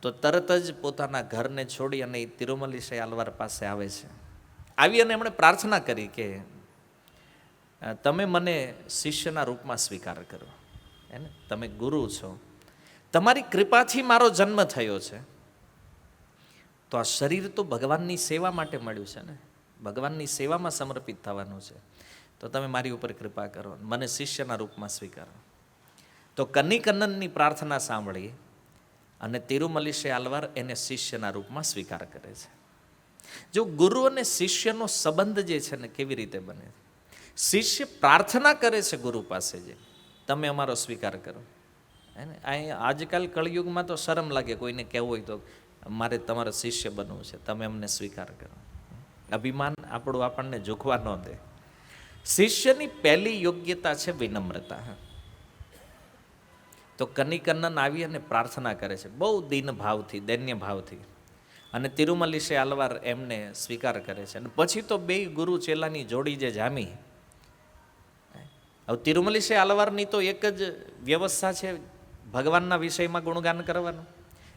તો તરત જ પોતાના ઘરને છોડી અને એ તિરુમલીશે આલવાર પાસે આવે છે. આવી અને એમણે પ્રાર્થના કરી કે તમે મને શિષ્યના રૂપમાં સ્વીકાર કરો, એને તમે ગુરુ છો, તમારી કૃપાથી મારો જન્મ થયો છે, તો આ શરીર તો ભગવાનની સેવા માટે મળ્યું છે ને, ભગવાનની સેવામાં સમર્પિત થવાનું છે, તો તમે મારી ઉપર કૃપા કરો, મને શિષ્યના રૂપમાં સ્વીકારો. તો કનિકન્નનની પ્રાર્થના સાંભળી અને તિરુમલીશે આલવાર એને શિષ્યના રૂપમાં સ્વીકાર કરે છે. જો ગુરુ અને શિષ્યનો સંબંધ જે છે ને કેવી રીતે બને, શિષ્ય પ્રાર્થના કરે છે ગુરુ પાસે, જે તમે અમારો સ્વીકાર કરો. એને આજકાલ કળિયુગમાં તો શરમ લાગે કોઈને કહેવું હોય તો મારે તમારો શિષ્ય બનવું છે, તમે અમને સ્વીકાર કરો. અભિમાન આપણું આપણને ઝૂકવા ન દે. શિષ્યની પહેલી યોગ્યતા છે વિનમ્રતા. તો કનિકન્નન આવી અને પ્રાર્થના કરે છે બહુ દીન ભાવથી, દૈન્ય ભાવથી, અને તિરુમલીશે આલવાર એમને સ્વીકાર કરે છે. અને પછી તો 2 ગુરુ ચેલાની જોડી જે જામી. હવે તિરુમલીશે આલવારની તો એક જ વ્યવસ્થા છે ભગવાનના વિષયમાં ગુણગાન કરવાનું.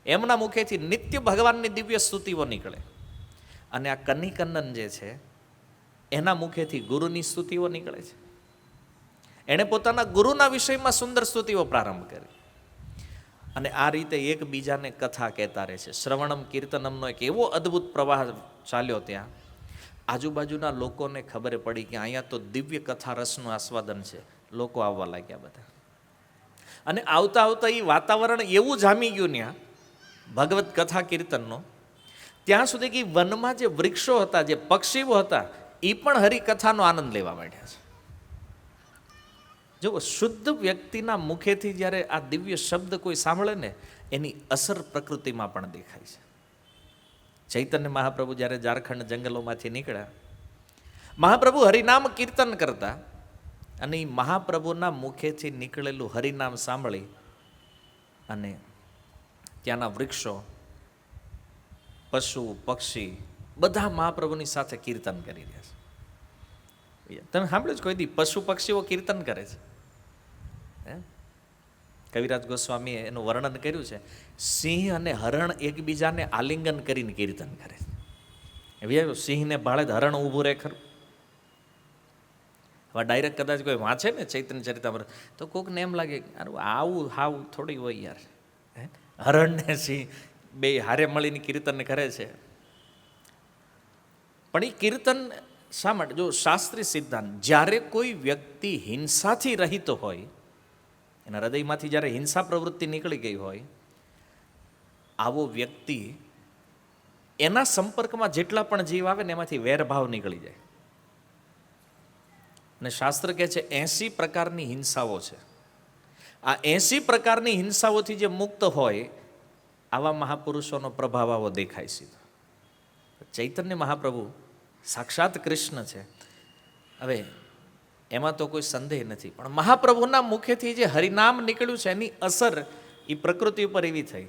એમના મુખેથી નિત્ય ભગવાનની દિવ્ય સ્તુતિઓ નીકળે, અને આ કનિકન્નન જે છે એના મુખેથી ગુરુની સ્તુતિઓ નીકળે છે. એણે પોતાના ગુરુના વિષયમાં સુંદર સ્તુતિઓ પ્રારંભ કરી, અને આ રીતે એકબીજાને કથા કહેતા રહે છે. શ્રવણમ કીર્તનમનો એક એવો અદ્ભુત પ્રવાહ ચાલ્યો. ત્યાં આજુબાજુના લોકોને ખબર પડી કે અહીંયા તો દિવ્ય કથા રસનું આસ્વાદન છે. લોકો આવવા લાગ્યા બધા, અને આવતા આવતા એ વાતાવરણ એવું જામી ગયું ત્યાં ભગવત કથા કીર્તનનો, ત્યાં સુધી કે વનમાં જે વૃક્ષો હતા, જે પક્ષીઓ હતા, એ પણ હરિકથાનો આનંદ લેવા માંડ્યા છે. જો શુદ્ધ વ્યક્તિના મુખેથી જ્યારે આ દિવ્ય શબ્દ કોઈ સાંભળે ને એની અસર પ્રકૃતિમાં પણ દેખાય છે. ચૈતન્ય મહાપ્રભુ જ્યારે ઝારખંડ જંગલોમાંથી નીકળ્યા, મહાપ્રભુ હરિનામ કીર્તન કરતા અને એ મહાપ્રભુના મુખેથી નીકળેલું હરિનામ સાંભળી અને ત્યાંના વૃક્ષો, પશુ, પક્ષી બધા મહાપ્રભુની સાથે કીર્તન કરી રહ્યા છે. તમે સાંભળ્યું જ કોઈ દી પશુ પક્ષીઓ કીર્તન કરે છે? કવિરાજ ગોસ્વામીએ એનું વર્ણન કર્યું છે, સિંહ અને હરણ એકબીજાને આલિંગન કરીને કીર્તન કરે છે. સિંહને ભાળે હરણ ઊભું રહે ખરું? હવે ડાયરેક્ટ કદાચ કોઈ વાંચે ને ચૈતન્ય ચરિતામૃત તો કોકને એમ લાગે આવું હાવ થોડી હોય યાર, હરણ ને સિંહ બે હારે મળીને કીર્તન કરે છે. પણ એ કીર્તન શા માટે? જો શાસ્ત્રીય સિદ્ધાંત, જ્યારે કોઈ વ્યક્તિ હિંસાથી રહિત હોય, એના હૃદયમાંથી જ્યારે હિંસા પ્રવૃત્તિ નીકળી ગઈ હોય, આવો વ્યક્તિ એના સંપર્કમાં જેટલા પણ જીવ આવે ને એમાંથી વેરભાવ નીકળી જાય. અને શાસ્ત્ર કહે છે 80 પ્રકારની હિંસાઓ છે. આ 80 પ્રકારની હિંસાઓથી જે મુક્ત હોય આવા મહાપુરુષોનો પ્રભાવ આવો દેખાય સીધો. ચૈતન્ય મહાપ્રભુ સાક્ષાત કૃષ્ણ છે, હવે એમાં તો કોઈ સંદેહ નથી. પણ મહાપ્રભુના મુખેથી જે હરિનામ નીકળ્યું છે એની અસર એ પ્રકૃતિ ઉપર એવી થઈ.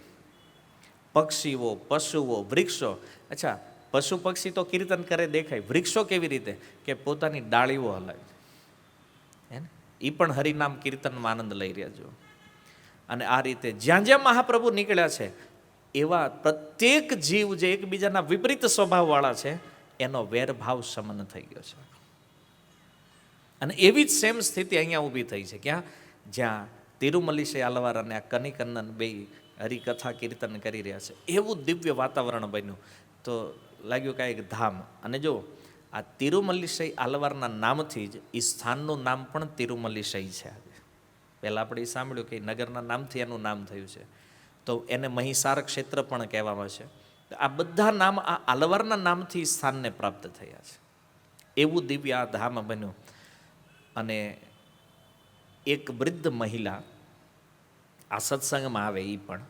પક્ષીઓ, પશુઓ, વૃક્ષો, અચ્છા પશુ પક્ષી તો કીર્તન કરે દેખાય, વૃક્ષો કેવી રીતે કે પોતાની ડાળીઓ હલાવી હે ને, એ પણ હરિનામ કીર્તનમાં આનંદ લઈ રહ્યા છો. અને આ રીતે જ્યાં જ્યાં મહાપ્રભુ નીકળ્યા છે એવા પ્રત્યેક જીવ જે એકબીજાના વિપરીત સ્વભાવવાળા છે એનો વેરભાવ શમન થઈ ગયો છે. અને એવી જ સેમ સ્થિતિ અહીંયા ઊભી થઈ છે. ક્યાં? જ્યાં તિરુમલીશય આલવાર અને આ કનિકન્નન બે હરિકથા કીર્તન કરી રહ્યા છે, એવું દિવ્ય વાતાવરણ બન્યું. તો લાગ્યું કાંઈક ધામ. અને જો આ તિરુમલીશય આલવારના નામથી જ એ સ્થાનનું નામ પણ તિરુમલીશય છે. પહેલાં આપણે સાંભળ્યું કે નગરના નામથી એનું નામ થયું છે, તો એને મહીસાર ક્ષેત્ર પણ કહેવામાં છે. આ બધા નામ આ આલવારના નામથી સ્થાનને પ્રાપ્ત થયા છે. એવું દિવ્ય આ ધામ બન્યું. અને એક વૃદ્ધ મહિલા આ સત્સંગમાં આવે એ પણ,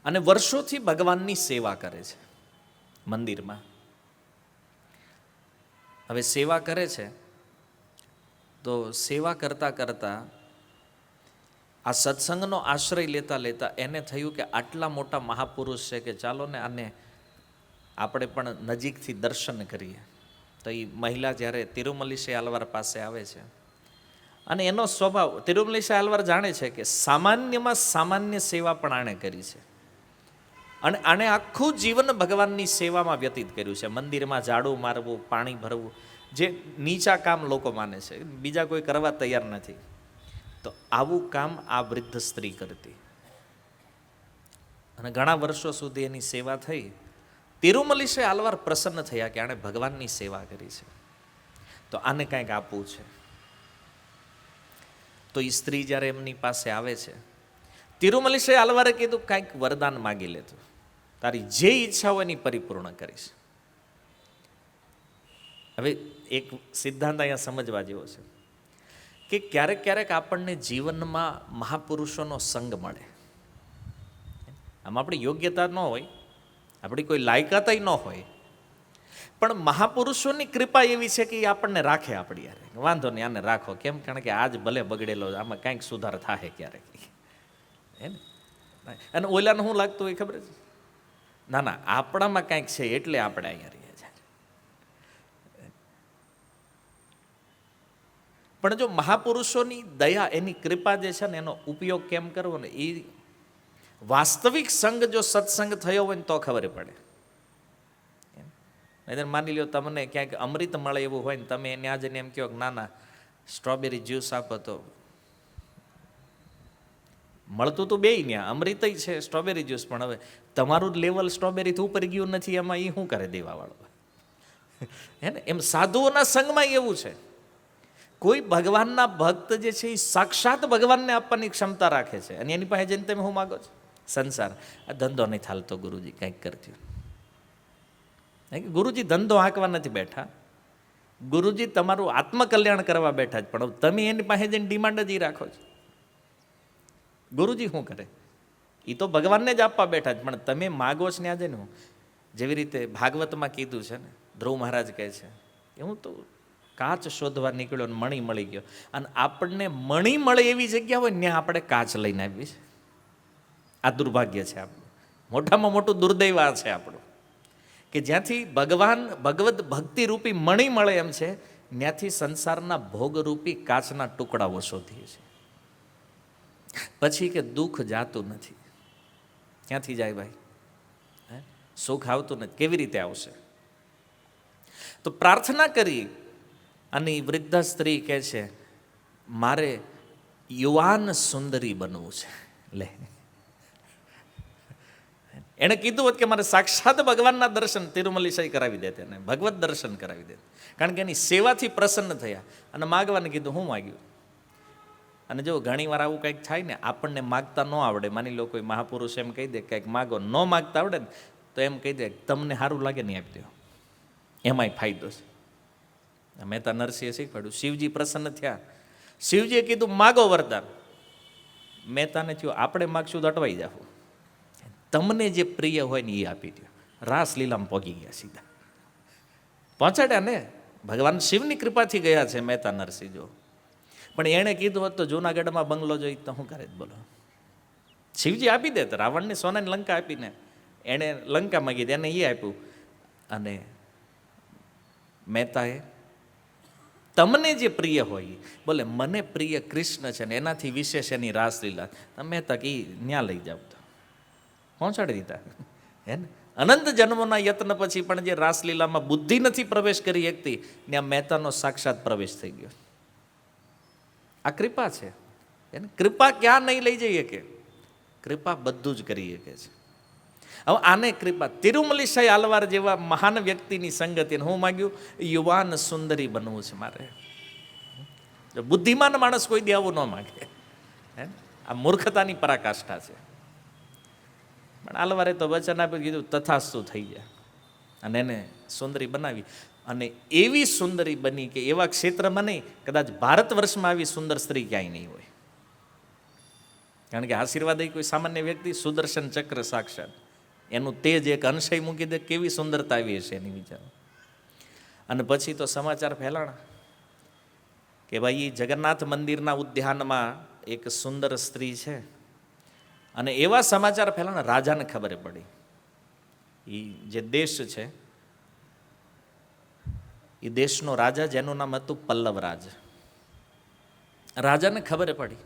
અને વર્ષોથી ભગવાનની સેવા કરે છે મંદિરમાં. હવે સેવા કરે છે તો સેવા કરતાં કરતાં આ સત્સંગનો આશ્રય લેતા લેતા એને થયું કે આટલા મોટા મહાપુરુષ છે કે ચાલો ને આને આપણે પણ નજીકથી દર્શન કરીએ. તો એ મહિલા જ્યારે તિરુમલીશય આલવાર પાસે આવે છે, અને એનો સ્વભાવ તિરુમલીશય આલવાર જાણે છે કે સામાન્યમાં સામાન્ય સેવા પણ આણે કરી છે, અને આણે આખું જીવન ભગવાનની સેવામાં વ્યતીત કર્યું છે. મંદિરમાં ઝાડુ મારવું, પાણી ભરવું, જે નીચા કામ લોકો માને છે, બીજા કોઈ કરવા તૈયાર નથી. તો આવું કામ આ વૃદ્ધ સ્ત્રી કરતી, અને ઘણા વર્ષો સુધી એની સેવા થઈ. તિરુમલીશય આલવાર પ્રસન્ન થયા કે આણે ભગવાનની સેવા કરી છે, તો આને કાંઈક આપવું છે. તો એ સ્ત્રી જ્યારે એમની પાસે આવે છે, તિરુમલીશય આલવારે કીધું કાંઈક વરદાન માગી લેતું, તારી જે ઈચ્છા હોય એની પરિપૂર્ણ કરીશ. હવે એક સિદ્ધાંત અહીંયા સમજવા જેવો છે કે ક્યારેક ક્યારેક આપણને જીવનમાં મહાપુરુષોનો સંગ મળે. આમ આપણી યોગ્યતા ન હોય, આપણી કોઈ લાયકાત ન હોય, પણ મહાપુરુષોની કૃપા એવી છે કે એ આપણને રાખે આપણી યારે. વાંધો નહીં, આને રાખો. કેમ? કારણ કે આજ ભલે બગડેલો, આમાં કાંઈક સુધાર થાય ક્યારેક, હે ને. અને ઓલાને શું લાગતું હોય ખબર છે? ના ના, આપણામાં કાંઈક છે એટલે આપણે અહીંયા રહીએ છીએ. પણ જો મહાપુરુષોની દયા, એની કૃપા જે છે ને, એનો ઉપયોગ કેમ કરવો ને, એ વાસ્તવિક સંગ જો સત્સંગ થયો હોય ને તો ખબર પડે. નહીં માની લો તમને ક્યાંક અમૃત મળે એવું હોય ને, તમે ત્યાં જઈને એમ કહો કે ના ના સ્ટ્રોબેરી જ્યુસ આપો, તો મળતું તો બે ત્યાં અમૃત છે, સ્ટ્રોબેરી જ્યુસ, પણ હવે તમારું લેવલ સ્ટ્રોબેરીથી ઉપર ગયું નથી, એમાં એ શું કરે દેવાવાળો, હે ને. એમ સાધુઓના સંગમાં એવું છે, કોઈ ભગવાનના ભક્ત જે છે એ સાક્ષાત ભગવાનને આપવાની ક્ષમતા રાખે છે, અને એની પાસે જઈને તમે શું માગો છો? સંસાર. આ ધંધો નહીં ચાલતો ગુરુજી, કંઈક કરજો. ગુરુજી ધંધો હાંકવા નથી બેઠા, ગુરુજી તમારું આત્મકલ્યાણ કરવા બેઠા જ, પણ તમે એની પાસે જઈને ડિમાન્ડ જ રાખો છો. ગુરુજી શું કરે? એ તો ભગવાનને જ આપવા બેઠા જ, પણ તમે માગો છો ને આજે ને. જેવી રીતે ભાગવતમાં કીધું છે ને, ધ્રુવ મહારાજ કહે છે કે હું તો કાચ શોધવા નીકળ્યો ને મણી મળી ગયો. અને આપણને મણી મળે એવી જગ્યા હોય ત્યાં આપણે કાચ લઈને આવી છે. આ દુર્ભાગ્ય છે આપણું, મોટામાં મોટું દુર્દૈવ આ છે આપણું, કે જ્યાંથી ભગવત ભક્તિ રૂપી મણી મળે એમ છે, ત્યાંથી સંસારના ભોગરૂપી કાચના ટુકડાઓ શોધીએ છીએ. પછી કે દુઃખ જાતું નથી. ક્યાંથી જાય ભાઈ? સુખ આવતું નથી, કેવી રીતે આવશે? તો પ્રાર્થના કરી અને વૃદ્ધ સ્ત્રી કહે છે મારે યુવાન સુંદરી બનવું છે. લે, એણે કીધું હોત કે મારે સાક્ષાત ભગવાનના દર્શન તિરુમલીસાઈ કરાવી દે, તેને ભગવત દર્શન કરાવી દે, કારણ કે એની સેવાથી પ્રસન્ન થયા. અને માગવાને કીધું, હું માગ્યું. અને જો ઘણી વાર આવું કંઈક થાય ને, આપણને માગતા ન આવડે, માની લો કોઈ મહાપુરુષ એમ કહી દે કંઈક માગો, ન માગતા આવડે ને તો એમ કહી દે તમને સારું લાગે નહીં આપી દો, એમાંય ફાયદો છે. મહેતા નરસિંહે શીખવાડ્યું. શિવજી પ્રસન્ન થયા, શિવજીએ કીધું માગો વરદાન. મહેતાને થયું આપણે માગશું તો અટવાઈ જાવ, તમને જે પ્રિય હોય ને એ આપી દો. રાસલીલામાં પહોંચી ગયા, સીધા પહોંચાડ્યા ને. ભગવાન શિવની કૃપાથી ગયા છે મહેતા નરસિંહ. જો પણ એણે કીધું હોત તો જૂનાગઢમાં બંગલો જોઈ તો શું કરે બોલો? શિવજી આપી દે. રાવણને સોનાની લંકા આપીને એણે લંકા માગી એને એ આપ્યું. અને મહેતાએ તમને જે પ્રિય હોય બોલે મને પ્રિય કૃષ્ણ છે ને એનાથી વિશેષ એની રાસલીલા. મહેતા કે ન્યા લઈ જાવ તો પહોંચાડી દીધા. હે ને, અનંત જન્મોના યત્ન પછી પણ જે રાસલીલામાં બુદ્ધિ નથી પ્રવેશ કરી શકતી, ત્યાં મહેતાનો સાક્ષાત પ્રવેશ થઈ ગયો. આ કૃપા છે. એને કૃપા ક્યાં નહીં લઈ જઈએ કે કૃપા બધું જ કરી શકે છે. હવે આને કૃપા તિરુમલીસાઈ આલવાર જેવા મહાન વ્યક્તિની સંગતિ. હું માગ્યું યુવાન સુંદરી બનવું છે મારે. બુદ્ધિમાન માણસ કોઈ દે આવું ન માગે. આ મૂર્ખતાની પરાકાષ્ઠા છે. પણ આલવારે તો વચન આપ્યું, કીધું તથાસ્તુ થઈ ગયા. અને એને સુંદરી બનાવી. અને એવી સુંદરી બની કે એવા ક્ષેત્રમાં નહીં, કદાચ ભારત વર્ષમાં આવી સુંદર સ્ત્રી ક્યાંય નહીં હોય. કારણ કે આશીર્વાદ કોઈ સામાન્ય વ્યક્તિ, સુદર્શન ચક્ર સાક્ષાત, એનું તેજ એક અંશય મૂકી દે, કેવી સુંદરતા આવી હશે એની વિચારો. અને પછી તો સમાચાર ફેલાણા કે ભાઈ જગન્નાથ મંદિરના ઉદ્યાનમાં એક સુંદર સ્ત્રી છે. અને એવા સમાચાર ફેલાણા, રાજાને ખબર પડી. એ જે દેશ છે એ દેશનો રાજા જેનું નામ હતું પલ્લવરાજ. રાજાને ખબર પડી.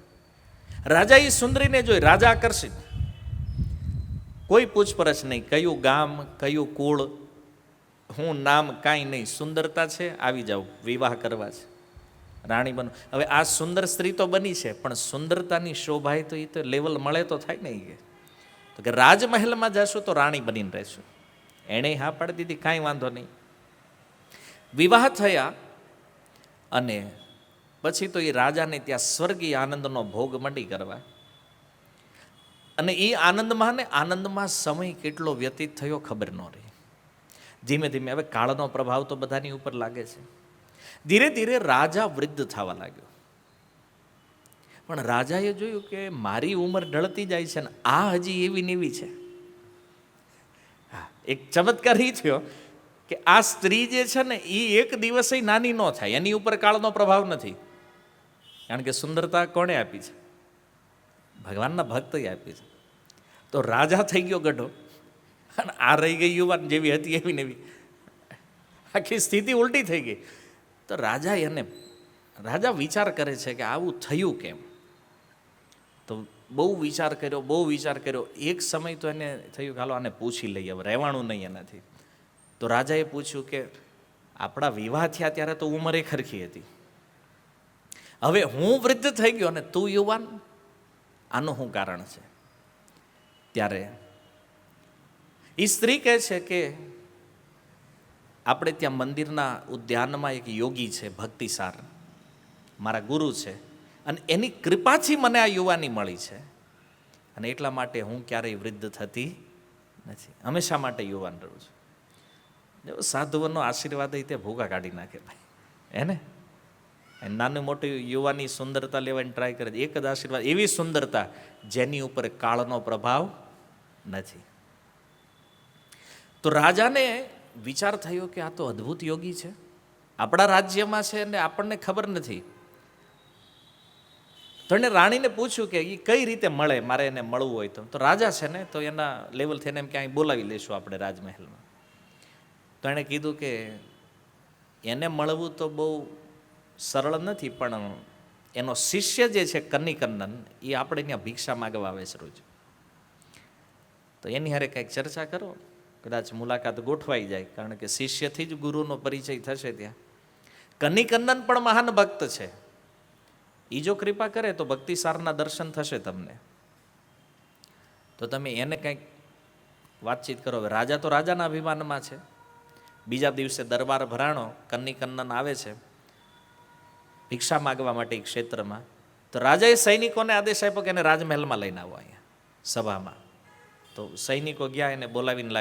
રાજા એ સુંદરીને જોઈ, રાજા આકર્ષિત. કોઈ પૂછપરછ નહીં, કયું ગામ, કયું કુળ, હું નામ, કાંઈ નહીં. સુંદરતા છે, આવી જાઓ, વિવાહ કરવા છે, રાણી બનો. હવે આ સુંદર સ્ત્રી તો બની છે, પણ સુંદરતાની શોભાય તો એ તો લેવલ મળે તો થાય ને. એ તો કે રાજમહેલમાં જશું તો રાણી બનીને રહેશું. એણે હા પાડી દીધી, કાંઈ વાંધો નહીં. વિવાહ થયા. અને પછી તો એ રાજાને ત્યાં સ્વર્ગીય આનંદનો ભોગ મંડી કરવા. અને એ આનંદમાં ને આનંદમાં સમય કેટલો વ્યતીત થયો ખબર ન રહી. ધીમે ધીમે હવે કાળનો પ્રભાવ તો બધાની ઉપર લાગે છે. ધીરે ધીરે રાજા વૃદ્ધ થવા લાગ્યો. પણ રાજાએ જોયું કે મારી ઉંમર ઢળતી જાય છે ને આ હજી એવી ને એવી છે. હા, એક ચમત્કાર એ થયો કે આ સ્ત્રી જે છે ને એ એક દિવસે નાની ન થાય, એની ઉપર કાળનો પ્રભાવ નથી. કારણ કે સુંદરતા કોણે આપી છે? ભગવાનના ભક્તએ આપી છે. તો રાજા થઈ ગયો ગઢો, અને આ રહી ગઈ યુવાન જેવી હતી એવી ને એવી. આખી સ્થિતિ ઉલટી થઈ ગઈ. તો રાજા વિચાર કરે છે કે આવું થયું કેમ? તો બહુ વિચાર કર્યો. એક સમય તો એને થયું કે હાલો આને પૂછી લઈએ, હવે રહેવાનું નહીં એનાથી. તો રાજાએ પૂછ્યું કે આપણા વિવાહ થયા ત્યારે તો ઉંમર એ ખરખી હતી, હવે હું વૃદ્ધ થઈ ગયો અને તું યુવાન, આનું શું કારણ છે? ત્યારે એ સ્ત્રી કહે છે કે આપણે ત્યાં મંદિરના ઉદ્યાનમાં એક યોગી છે, ભક્તિસાર, મારા ગુરુ છે, અને એની કૃપાથી મને આ યુવાની મળી છે. અને એટલા માટે હું ક્યારેય વૃદ્ધ થતી નથી, હંમેશા માટે યુવાન રહું છું. સાધુઓનો આશીર્વાદ તે ભૂખા કાઢી નાખે ભાઈ. એને નાનું મોટું યુવાની સુંદરતા લેવાની ટ્રાય કરે, એક જ આશીર્વાદ, એવી સુંદરતા જેની ઉપર કાળનો પ્રભાવ નથી. તો રાજાને વિચાર થયો કે આ તો અદ્ભુત યોગી છે, આપણા રાજ્યમાં છે અને આપણને ખબર નથી. તો એને રાણીને પૂછ્યું કે એ કઈ રીતે મળે, મારે એને મળવું હોય તો રાજા છે ને, તો એના લેવલથી એને એમ ક્યાંય બોલાવી લઈશું આપણે રાજમહેલમાં. તો એણે કીધું કે એને મળવું તો બહુ સરળ નથી, પણ એનો શિષ્ય જે છે કન્નિકન્નન, એ આપણે ત્યાં ભિક્ષા માગવા આવે છે રોજ, તો એની હારે કંઈક ચર્ચા કરો, કદાચ મુલાકાત ગોઠવાઈ જાય, કારણ કે શિષ્યથી જ ગુરુનો પરિચય થશે. ત્યાં કન્નિકન્નન પણ મહાન ભક્ત છે, એ જો કૃપા કરે તો ભક્તિસારના દર્શન થશે તમને, તો તમે એને કંઈક વાતચીત કરો. હવે રાજા તો રાજાના અભિમાનમાં છે. બીજા દિવસે દરબાર ભરાણો, કન્નિકન્નન આવે છે ભિક્ષા માગવા માટે ક્ષેત્રમાં. તો રાજાએ સૈનિકોને આદેશ આપ્યો કે એને રાજમહેલમાં લઈને આવો, અહીંયા સભામાં. તો સૈનિકો ગયા, એને બોલાવીને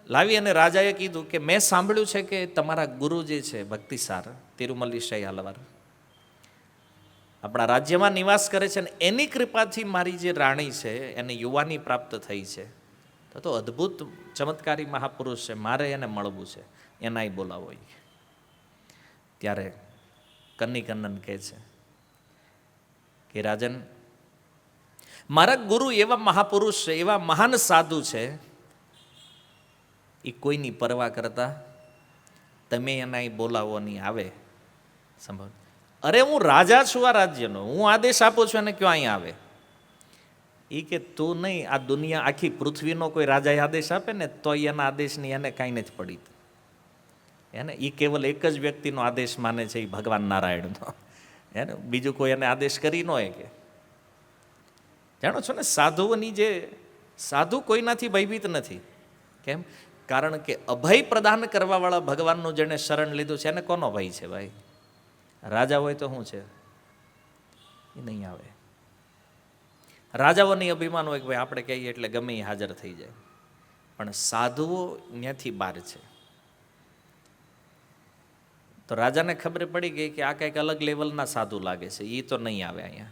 લાવી અને રાજાએ કીધું કે મેં સાંભળ્યું છે કે તમારા ગુરુ જે છે ભક્તિસાર તિરુમલ્લી શૈ આલવાર આપણા રાજ્યમાં નિવાસ કરે છે, અને એની કૃપાથી મારી જે રાણી છે એને યુવાની પ્રાપ્ત થઈ છે. તો અદ્ભુત ચમત્કારી મહાપુરુષ છે, મારે એને મળવું છે, એનાય બોલાવો. ત્યારે કન્નિકન્નન કહે છે કે રાજન, મારા ગુરુ એવા મહાપુરુષ છે, એવા મહાન સાધુ છે, એ કોઈની પરવા કરતા તમે એના બોલાવો નહીં આવે. સંભવ, અરે હું રાજા છું આ રાજ્યનો, હું આદેશ આપું છું એને ક્યાં અહીંયા આવે. એ કે તું નહીં, આ દુનિયા આખી પૃથ્વીનો કોઈ રાજા આદેશ આપે ને તો એના આદેશની એને કાંઈ નથી પડી. એને એ કેવલ એક જ વ્યક્તિનો આદેશ માને છે, એ ભગવાન નારાયણનો. એને બીજું કોઈ એને આદેશ કરી ન હોય કે. જાણો છો ને, સાધુઓની જે સાધુ કોઈનાથી ભયભીત નથી. કેમ? કારણ કે અભય પ્રદાન કરવાવાળા ભગવાનનું જેણે શરણ લીધું છે એને કોનો ભય છે ભાઈ? રાજા હોય તો શું છે, એ નહીં આવે. રાજાઓની અભિમાન હોય કે ભાઈ આપણે કહીએ એટલે ગમે એ હાજર થઈ જાય, પણ સાધુઓ ત્યાંથી બહાર છે. તો રાજાને ખબર પડી ગઈ કે આ કંઈક અલગ લેવલના સાધુ લાગે છે, એ તો નહીં આવે અહીંયા.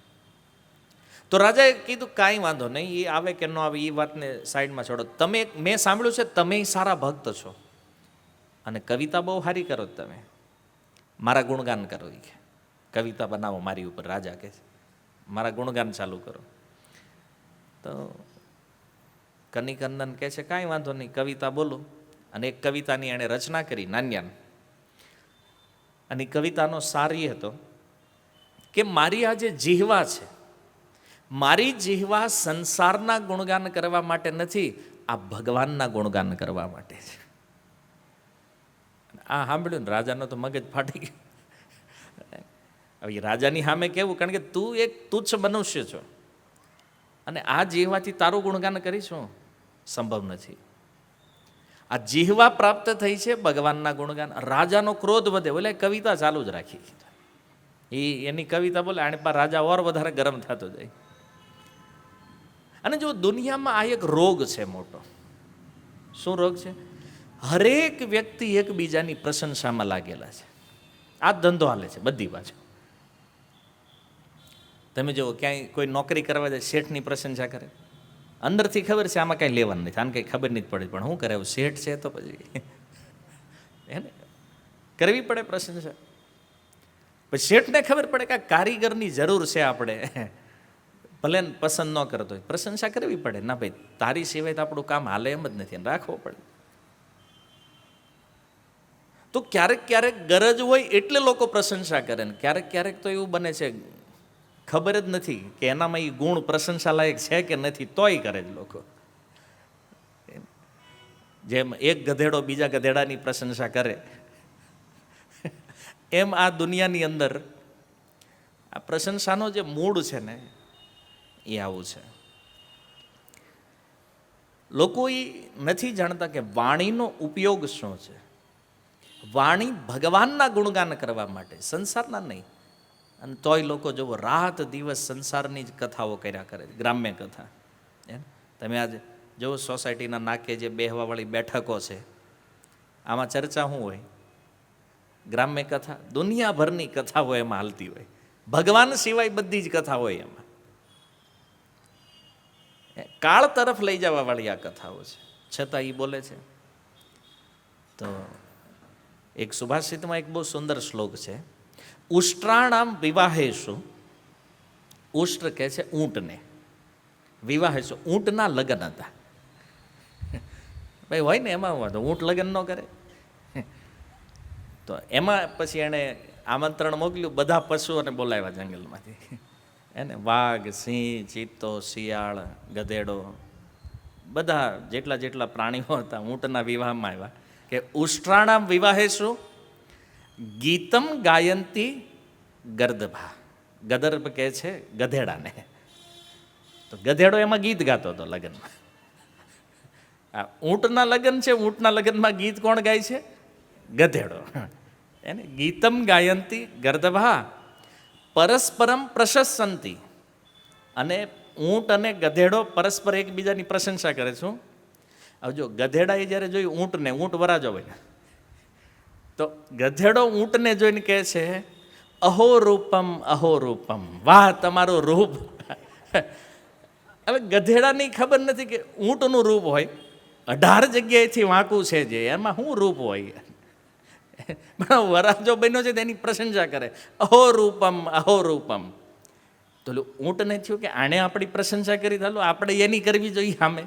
તો રાજાએ કીધું કાંઈ વાંધો નહીં, એ આવે કે ન આવે એ વાતને સાઈડમાં છોડો. તમે, મેં સાંભળ્યું છે તમે સારા ભક્ત છો અને કવિતા બહુ સારી કરો, તમે મારા ગુણગાન કરો. એ કવિતા બનાવો મારી ઉપર. રાજા કહે છે મારા ગુણગાન ચાલુ કરો. તો કન્નિકન્નન કહે છે કાંઈ વાંધો નહીં, કવિતા બોલો. અને એક કવિતાની એણે રચના કરી, નાન્યાન. અને કવિતાનો સાર એ હતો કે મારી આ જે જીહવા છે, મારી જીહવા સંસારના ગુણગાન કરવા માટે નથી, આ ભગવાનના ગુણગાન કરવા માટે છે. આ સાંભળ્યું ને રાજાનો તો મગજ ફાટી ગયું. હવે રાજાની સામે કેવું, કારણ કે તું એક તુચ્છ મનુષ્ય છો અને આ જીહવાથી તારું ગુણગાન કરીશું સંભવ નથી. આ જીહવા પ્રાપ્ત થઈ છે ભગવાનના ગુણગાન. રાજાનો ક્રોધ વધે, એટલે કવિતા ચાલુ જ રાખી. એની કવિતા બોલે આને પર રાજા ઓર વધારે ગરમ થતો જાય. અને જો દુનિયામાં આ એક રોગ છે મોટો. શું રોગ છે? હરેક વ્યક્તિ એકબીજાની પ્રશંસામાં લાગેલા છે. આ ધંધો હાલે છે બધી બાજુ. તમે જુઓ, ક્યાંય કોઈ નોકરી કરવા જાય, શેઠની પ્રશંસા કરે, અંદરથી ખબર છે આમાં કાંઈ લેવાનું નથી, આને કંઈ ખબર નથી પડે, પણ શું કરે, શેઠ છે તો પછી એને કરવી પડે પ્રશંસા. પછી શેઠને ખબર પડે કે આ કારીગરની જરૂર છે, આપણે ભલે પસંદ ન કરતો હોય, પ્રશંસા કરવી પડે. ના ભાઈ, તારી સિવાય તો આપણું કામ હાલે એમ જ નથી, એને રાખવો પડે. તો ક્યારેક ક્યારેક ગરજ હોય એટલે લોકો પ્રશંસા કરે ને ક્યારેક ક્યારેક તો એવું બને છે ખબર જ નથી કે એનામાં એ ગુણ પ્રશંસા લાયક છે કે નથી, તોય કરે જ લોકો. જેમ એક ગધેડો બીજા ગધેડાની પ્રશંસા કરે, એમ આ દુનિયાની અંદર આ પ્રશંસાનો જે મૂળ છે ને એ આવું છે. લોકો એ નથી જાણતા કે વાણીનો ઉપયોગ શું છે. વાણી ભગવાનના ગુણગાન કરવા માટે, સંસારના નહીં. અને તોય લોકો જોવો રાત દિવસ સંસારની જ કથાઓ કર્યા કરે, ગ્રામ્ય કથા. તમે આજે જુઓ સોસાયટીના નાકે જે બેહવાવાળી બેઠકો છે, આમાં ચર્ચા શું હોય? ગ્રામ્ય કથા દુનિયાભરની કથાઓ એમાં હાલતી હોય, ભગવાન સિવાય બધી જ કથા હોય એમાં. કાળ તરફ લઈ જવા વાળી આ કથાઓ છે, છતાં એ બોલે છે. તો એક સુભાષિતમાં એક બહુ સુંદર શ્લોક છે, ઉષ્ટ્રાણામ વિવાહેશુ, ઉષ્ટ્ર કહે છે ઊંટને, વિવાહેશુ ઊંટના લગ્ન હતા. ભાઈ હોય ને એમાં વાંધો, ઊંટ લગ્ન ન કરે. તો એમાં પછી એણે આમંત્રણ મોકલ્યું, બધા પશુઓને બોલાવ્યા જંગલમાંથી, એને વાઘ, સિંહ, ચિત્તો, શિયાળ, ગધેડો, બધા જેટલા જેટલા પ્રાણીઓ હતા ઊંટના વિવાહમાં આવ્યા. કે ઉષ્ટ્રાણામ વિવાહેશુ ગીતમ ગાયંતી ગર્દભા, ગદર્ભ કહે છે ગધેડાને. તો ગધેડો એમાં ગીત ગાતો હતો લગ્નમાં. આ ઊંટના લગ્ન છે, ઊંટના લગ્નમાં ગીત કોણ ગાય છે? ગધેડો. એને ગીતમ ગાયંતી ગર્દભા પરસ્પરમ પ્રશંસંતી, અને ઊંટ અને ગધેડો પરસ્પર એકબીજાની પ્રશંસા કરે છું. હવે જો ગધેડાએ જ્યારે જોયું ઊંટને, ઊંટ વરાજો હોય, તો ગધેડો ઊંટને જોઈને કહે છે અહો રૂપમ અહો રૂપમ, વાહ તમારું રૂપ. હવે ગધેડાની ખબર નથી કે ઊંટનું રૂપ હોય 18 જગ્યાએથી વાંકું છે, જે એમાં શું રૂપ હોય. પણ વરાજો બન્યો છે તેની પ્રશંસા કરે, અહો રૂપમ અહો રૂપમ. તો ઊંટને થયું કે આણે આપણી પ્રશંસા કરી, ચાલો આપણે એની કરવી જોઈએ સામે.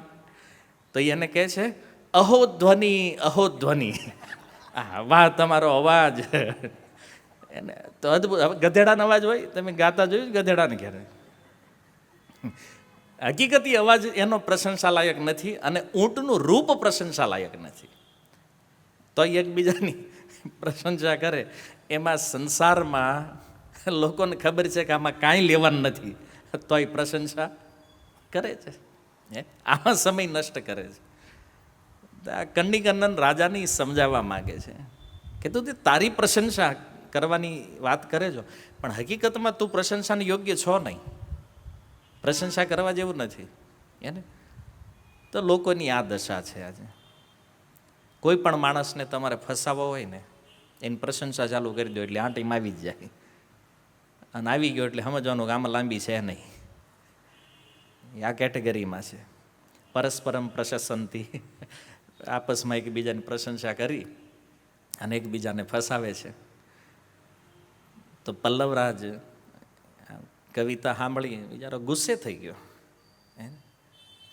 તો એને કહે છે અહો ધ્વનિ અહો ધ્વનિ, વાહ તમારો અવાજ. એને તો અદભુત. હવે ગધેડાનો અવાજ હોય, તમે ગાતા જોયું ગધેડાને ઘેરે, હકીકતી અવાજ એનો પ્રશંસા લાયક નથી, અને ઊંટનું રૂપ પ્રશંસા લાયક નથી. તો એકબીજાની પ્રશંસા કરે. એમાં સંસારમાં લોકોને ખબર છે કે આમાં કાંઈ લેવાનું નથી, તોય પ્રશંસા કરે છે, આમાં સમય નષ્ટ કરે છે. આ કન્નિકન્નન રાજાની સમજાવવા માગે છે કે તું તારી પ્રશંસા કરવાની વાત કરે છો, પણ હકીકતમાં તું પ્રશંસાને યોગ્ય છો નહીં, પ્રશંસા કરવા જેવું નથી એને. તો લોકોની આ દશા છે આજે. કોઈ પણ માણસને તમારે ફસાવવો હોય ને, એની પ્રશંસા ચાલુ કરી દો એટલે આંટીમાં આવી જ જાય, અને આવી ગયો એટલે સમજવાનું કે આમાં લાંબી છે નહીં. આ કેટેગરીમાં છે પરસ્પરમ પ્રશંસંતી, આપસમાં એકબીજાની પ્રશંસા કરી અને એકબીજાને ફસાવે છે. તો પલ્લવરાજ કવિતા સાંભળી બિચારો ગુસ્સે થઈ ગયો.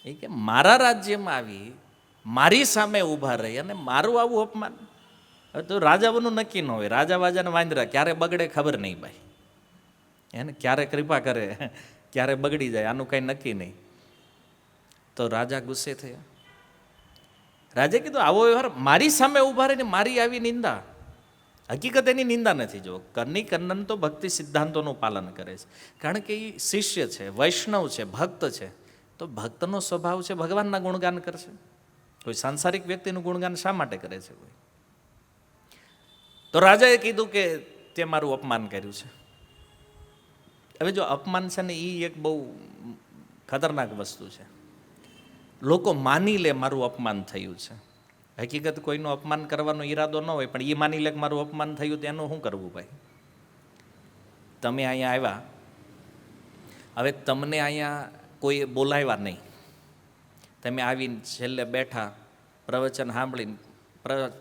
એ કે મારા રાજ્યમાં આવી, મારી સામે ઊભા રહી અને મારું આવું અપમાન. હવે તો રાજાઓનું નક્કી ન હોય, રાજા વાજાને વાંદરા ક્યારે બગડે ખબર નહીં ભાઈ, એને ક્યારે કૃપા કરે ક્યારે બગડી જાય, આનું કાંઈ નક્કી નહીં. તો રાજા ગુસ્સે થયા. રાજે કીધું આવો વ્યવહાર, મારી સામે ઊભા રહીને મારી આવી નિંદા. હકીકત એની નિંદા નથી. જો કન્નન તો ભક્તિ સિદ્ધાંતોનું પાલન કરે છે, કારણ કે એ શિષ્ય છે, વૈષ્ણવ છે, ભક્ત છે. તો ભક્તનો સ્વભાવ છે ભગવાનના ગુણગાન કરશે. કોઈ સાંસારિક વ્યક્તિનું ગુણગાન શા માટે કરે છે કોઈ? તો રાજાએ કીધું કે તે મારું અપમાન કર્યું છે. હવે જો અપમાન છે ને, એ એક બહુ ખતરનાક વસ્તુ છે. લોકો માની લે મારું અપમાન થયું છે. હકીકત કોઈનું અપમાન કરવાનો ઈરાદો ન હોય, પણ એ માની લે કે મારું અપમાન થયું, તો એનું શું કરવું ભાઈ? તમે અહીંયા આવ્યા, હવે તમને અહીંયા કોઈએ બોલાવ્યા નહીં, તમે આવીને છેલ્લે બેઠા, પ્રવચન સાંભળીને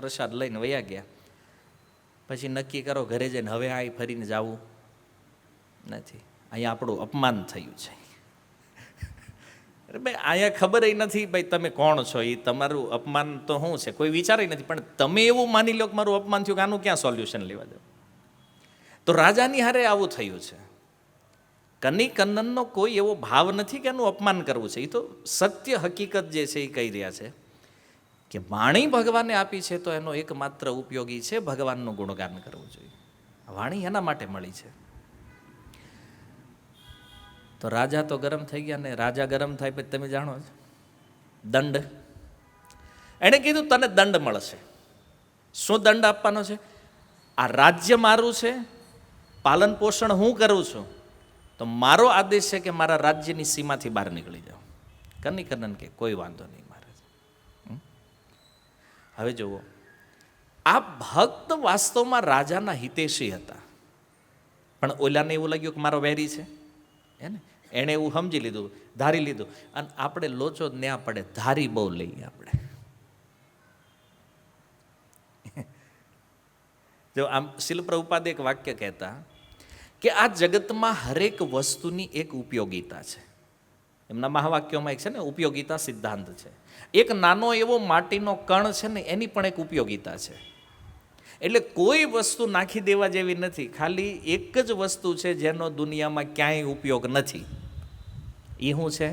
પ્રસાદ લઈને વયા ગયા, પછી નક્કી કરો ઘરે જઈને હવે આ ફરીને જવું નથી, અહીંયા આપણું અપમાન થયું છે. ભાઈ અહીંયા ખબર નથી ભાઈ તમે કોણ છો, એ તમારું અપમાન તો શું છે કોઈ વિચારે નથી, પણ તમે એવું માની લો કે મારું અપમાન થયું કે આનું ક્યાં સોલ્યુશન લેવા દો. તો રાજાની હારે આવું થયું છે. કન્નનનો કોઈ એવો ભાવ નથી કે એનું અપમાન કરવું છે. એ તો સત્ય હકીકત જે છે એ કહી રહ્યા છે કે વાણી ભગવાને આપી છે, તો એનો એકમાત્ર ઉપયોગી છે ભગવાનનું ગુણગાન કરવું જોઈએ. વાણી એના માટે મળી છે. તો રાજા તો ગરમ થઈ ગયા, ને રાજા ગરમ થાય પછી તમે જાણો છો દંડ. એણે કીધું તને દંડ મળશે. શું દંડ આપવાનો છે? આ રાજ્ય મારું છે, પાલન પોષણ હું કરું છું, તો મારો આદેશ છે કે મારા રાજ્યની સીમાથી બહાર નીકળી જાઓ. કન્નન કે કોઈ વાંધો નહીં મહારાજ. હવે જુઓ, આ ભક્ત વાસ્તવમાં રાજાના હિતેશી હતા, પણ ઓલાને એવું લાગ્યું કે મારો વેરી છે, હે ને, એણે એવું સમજી લીધું, ધારી લીધું. અને આપણે લોચો જ ન્યા પડે, ધારી બહુ લઈએ આપણે. જો આમ શીલ પ્રભુપાદ એક વાક્ય કહેતા કે આ જગતમાં હરેક વસ્તુની એક ઉપયોગિતા છે. એમના મહાવાક્યોમાં એક છે ને ઉપયોગિતા સિદ્ધાંત છે. એક નાનો એવો માટીનો કણ છે ને એની પણ એક ઉપયોગિતા છે. એટલે કોઈ વસ્તુ નાખી દેવા જેવી નથી, ખાલી એક જ વસ્તુ છે જેનો દુનિયામાં ક્યાંય ઉપયોગ નથી. એ શું છે?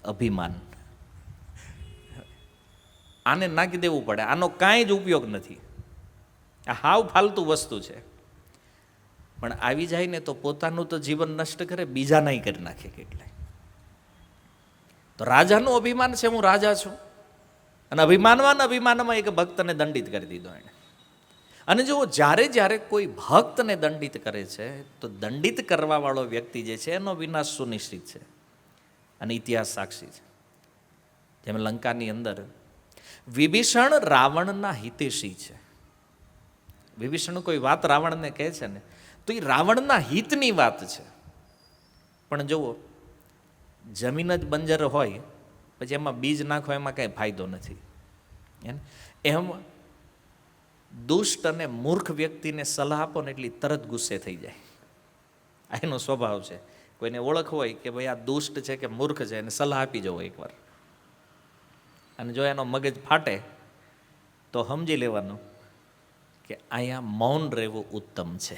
અભિમાન. આને નાખી દેવું પડે, આનો કાંઈ જ ઉપયોગ નથી, આ હાવ ફાલતુ વસ્તુ છે. પણ આવી જાય ને તો પોતાનું તો જીવન નષ્ટ કરે, બીજાનાય કરી નાખે કેટલાય. તો રાજાનું અભિમાન છે, હું રાજા છું, અને અભિમાનમાં એક ભક્તને દંડિત કરી દીધો એણે. અને જો જ્યારે કોઈ ભક્તને દંડિત કરે છે તો દંડિત કરવા વાળો વ્યક્તિ જે છે એનો વિનાશ સુનિશ્ચિત છે, અને ઇતિહાસ સાક્ષી છે. જેમ લંકાની અંદર વિભીષણ રાવણના હિતેશી છે. વિભીષણ કોઈ વાત રાવણને કહે છે ને તો એ રાવણના હિતની વાત છે. પણ જુઓ, જમીન જ બંજર હોય પછી એમાં બીજ નાખો એમાં કાંઈ ફાયદો નથી. એમ દુષ્ટ અને મૂર્ખ વ્યક્તિને સલાહ આપો ને એટલી તરત ગુસ્સે થઈ જાય. આ એનો સ્વભાવ છે. કોઈને ઓળખ હોય કે ભાઈ આ દુષ્ટ છે કે મૂર્ખ છે, એને સલાહ આપી જવો એકવાર, અને જો એનો મગજ ફાટે તો સમજી લેવાનું કે અહીંયા મૌન રહેવું ઉત્તમ છે.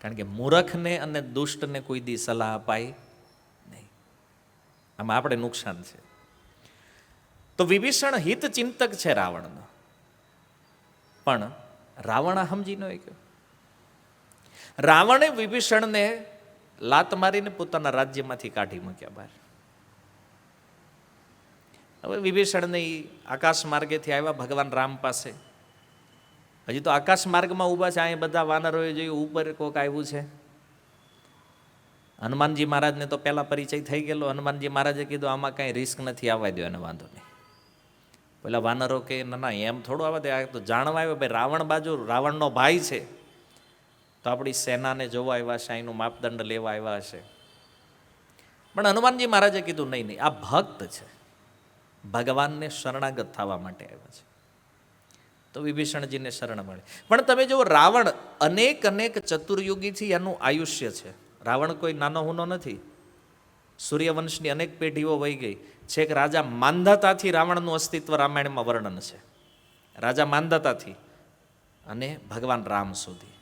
કારણ કે મૂર્ખને અને દુષ્ટને કોઈ દી સલાહ અપાય નહીં, આમાં આપણે નુકસાન છે. તો વિભીષણ હિત ચિંતક છે રાવણનો, પણ રાવણ સમજી ન ગયો. રાવણે વિભીષણને લાત મારીને પોતાના રાજ્યમાંથી કાઢી મૂક્યા બહાર. હવે વિભીષણને આકાશ માર્ગેથી આવ્યા ભગવાન રામ પાસે. હજી તો આકાશ માર્ગમાં ઊભા છે, અહીં બધા વાનરોએ જોયું ઉપર કોક આવ્યું છે. હનુમાનજી મહારાજને તો પહેલા પરિચય થઈ ગયેલો. હનુમાનજી મહારાજે કીધું આમાં કાંઈ રિસ્ક નથી, આવવા દો એને, વાંધો નહીં. પેલા વાનરો કે ના એમ થોડું આવવા દે, આ તો જાણવા આવ્યો ભાઈ રાવણ બાજુ રાવણનો ભાઈ છે, તો આપણી સેનાને જોવા આવ્યા છે, અહીંનું માપદંડ લેવા આવ્યા હશે. પણ હનુમાનજી મહારાજે કીધું નહીં, આ ભક્ત છે, ભગવાનને શરણાગત થવા માટે આવ્યા છે. તો વિભીષણજીને શરણ મળે. પણ તમે જુઓ, રાવણ અનેક ચતુર્યુગીથી એનું આયુષ્ય છે. રાવણ કોઈ નાનો હુનો નથી. સૂર્યવંશની અનેક પેઢીઓ વહી ગઈ. છેક રાજા માંધાતાથી રાવણનું અસ્તિત્વ રામાયણમાં વર્ણન છે. રાજા માંધાતાથી અને ભગવાન રામ સુધી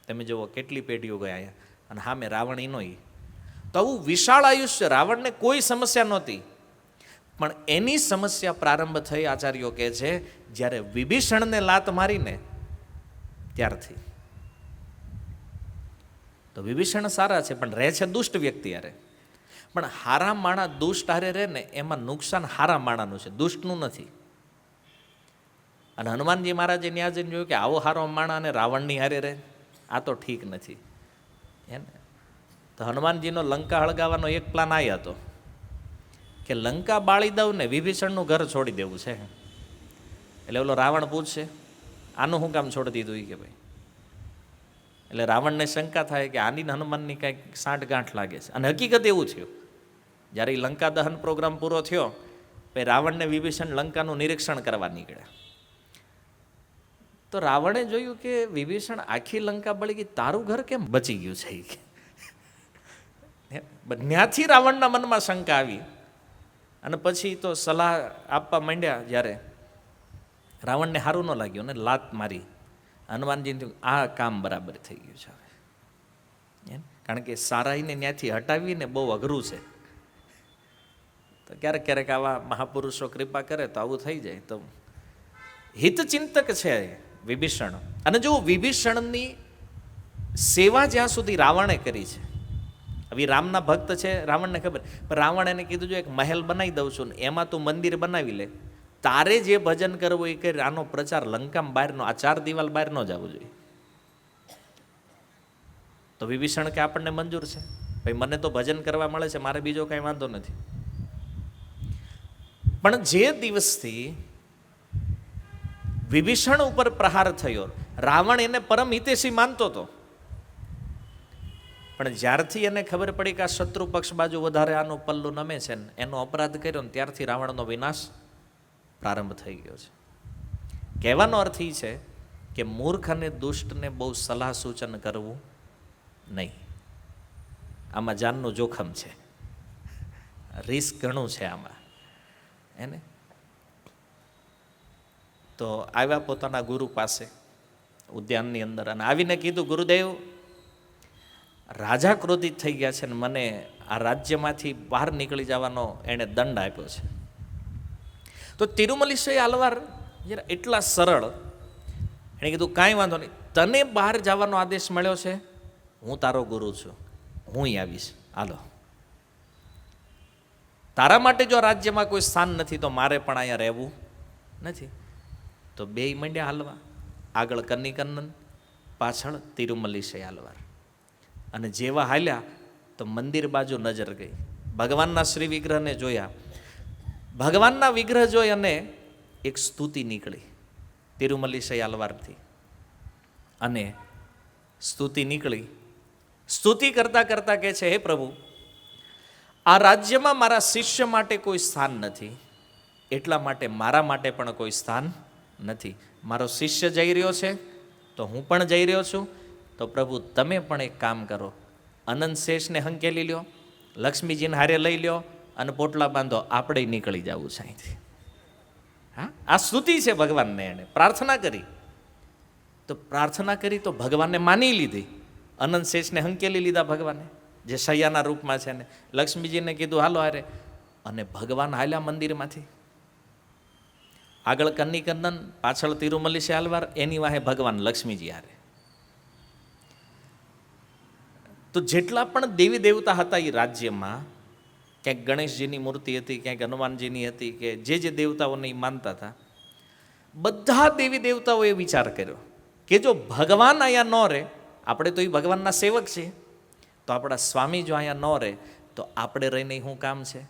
તમે જુઓ કેટલી પેઢીઓ ગયા, અને હા મેં રાવણ એનો. તો આવું વિશાળ આયુષ્ય, રાવણને કોઈ સમસ્યા નહોતી. પણ એની સમસ્યા પ્રારંભ થઈ, આચાર્યો કહે છે, જ્યારે વિભીષણને લાત મારીને ત્યારથી. તો વિભીષણ સારા છે પણ રહે છે દુષ્ટ વ્યક્તિ હારે. પણ હારા માણા દુષ્ટ હારે રહે ને એમાં નુકસાન હારા માણાનું છે, દુષ્ટનું નથી. અને હનુમાનજી મહારાજે ન્યા જઈને જોયું કે આવો હારો માણા અને રાવણની હારે રહે, આ તો ઠીક નથી. હે ને? તો હનુમાનજીનો લંકા હળગાવવાનો એક પ્લાન આવ્યો હતો કે લંકા બાળી દઉં ને વિભીષણનું ઘર છોડી દેવું છે. એટલે ઓલો રાવણ પૂછશે આનું શું કામ છોડી દીધું એ કે ભાઈ. એટલે રાવણને શંકા થાય કે આની હનુમાનની કાંઈક સાંઠગાંઠ લાગે છે. અને હકીકત એવું થયું, જ્યારે લંકા દહન પ્રોગ્રામ પૂરો થયો પછી રાવણને વિભીષણ લંકાનું નિરીક્ષણ કરવા નીકળ્યા. તો રાવણે જોયું કે વિભીષણ આખી લંકા બળી ગઈ, તારું ઘર કેમ બચી ગયું છે. ત્યાંથી રાવણના મનમાં શંકા આવી. અને પછી તો સલાહ આપવા માંડ્યા. જ્યારે રાવણને સારું ન લાગ્યું ને લાત મારી, હનુમાનજીને આ કામ બરાબર થઈ ગયું છે હવે. કારણ કે સારાઈને ત્યાંથી હટાવીને બહુ અઘરું છે. તો ક્યારેક ક્યારેક આવા મહાપુરુષો કૃપા કરે તો આવું થઈ જાય. તો હિતચિંતક છે વિભીષણ. અને જો વિભીષણની સેવા જ્યાં સુધી રાવણે કરી છે, હવે રામના ભક્ત છે, રાવણને ખબર, પણ રાવણ એને કીધું જો એક મહેલ બનાવી દઉં છું ને એમાં તું મંદિર બનાવી લે, તારે જે ભજન કરવું એ કરી, આનો પ્રચાર લંકામાં બહારનો, આ 4 દિવાલ બહાર ન જવું જોઈએ. તો વિભીષણ કે આપણને મંજૂર છે ભાઈ, મને તો ભજન કરવા મળે છે, મારે બીજો કાંઈ વાંધો નથી. પણ જે દિવસથી વિભીષણ ઉપર પ્રહાર થયો. રાવણ એને પરમ હિતેશી માનતો હતો, પણ જ્યારથી એને ખબર પડી કે આ શત્રુ પક્ષ બાજુ વધારે આનું પલ્લું નમે છે ને એનો અપરાધ કર્યો ને ત્યારથી રાવણનો વિનાશ પ્રારંભ થઈ ગયો છે. કહેવાનો અર્થ એ છે કે મૂર્ખ અને દુષ્ટને બહુ સલાહ સૂચન કરવું નહીં. આમાં જાનનું જોખમ છે, રિસ્ક ઘણું છે આમાં એને. તો આવ્યા પોતાના ગુરુ પાસે ઉદ્યાનની અંદર અને આવીને કીધું, ગુરુદેવ, રાજા ક્રોધિત થઈ ગયા છે ને મને આ રાજ્યમાંથી બહાર નીકળી જવાનો એણે દંડ આપ્યો છે. તો તિરુમલીશય આલવાર એટલા સરળ, એણે કીધું કાંઈ વાંધો નહીં, તને બહાર જવાનો આદેશ મળ્યો છે, હું તારો ગુરુ છું, હું આવીશ, હાલો. તારા માટે જો રાજ્યમાં કોઈ સ્થાન નથી તો મારે પણ અહીંયા રહેવું નથી. તો બેય મંડ્યા હાલવા, આગળ કન્નિકન્નન, પાછળ તિરુમલીશય આલવાર. અને જેવા હાલ્યા તો મંદિર બાજુ નજર ગઈ, ભગવાનના શ્રી વિગ્રહને જોયા. ભગવાનના વિગ્રહ જોઈ અને એક સ્તુતિ નીકળી તિરુમલીશય આલવારથી. અને સ્તુતિ નીકળી, સ્તુતિ કરતા કરતા કહે છે, હે પ્રભુ, આ રાજ્યમાં મારા શિષ્ય માટે કોઈ સ્થાન નથી, એટલા માટે મારા માટે પણ કોઈ સ્થાન નથી. મારો શિષ્ય જઈ રહ્યો છે તો હું પણ જઈ રહ્યો છું. તો પ્રભુ તમે પણ એક કામ કરો, અનંત શેષને હંકેલી લ્યો, લક્ષ્મીજીને હારે લઈ લ્યો અને પોટલા બાંધો, આપણે નીકળી જવું છે અહીંથી. હા, આ સ્તુતિ છે ભગવાનને. એણે પ્રાર્થના કરી, તો પ્રાર્થના કરી તો ભગવાનને માની લીધી. અનંત શેષને હંકેલી લીધા ભગવાને, જે શૈયાના રૂપમાં છે ને. લક્ષ્મીજીને કીધું હાલો હારે, અને ભગવાન હાલ્યા મંદિરમાંથી. આગળ કન્નિકન્નન, પાછળ તિરુમલીશય આલવાર, એની વાહે ભગવાન લક્ષ્મીજી હારે. તો જેટલા પણ દેવી દેવતા હતા એ રાજ્યમાં, ક્યાંક ગણેશજીની મૂર્તિ હતી, ક્યાંક હનુમાનજીની હતી, કે જે દેવતાઓને એ માનતા હતા, બધા દેવી દેવતાઓએ વિચાર કર્યો કે જો ભગવાન અહીંયા ન રહે, આપણે તો એ ભગવાનના સેવક છીએ, તો આપણા સ્વામી જો અહીંયા ન રહે તો આપણે રહીને શું કામ છે?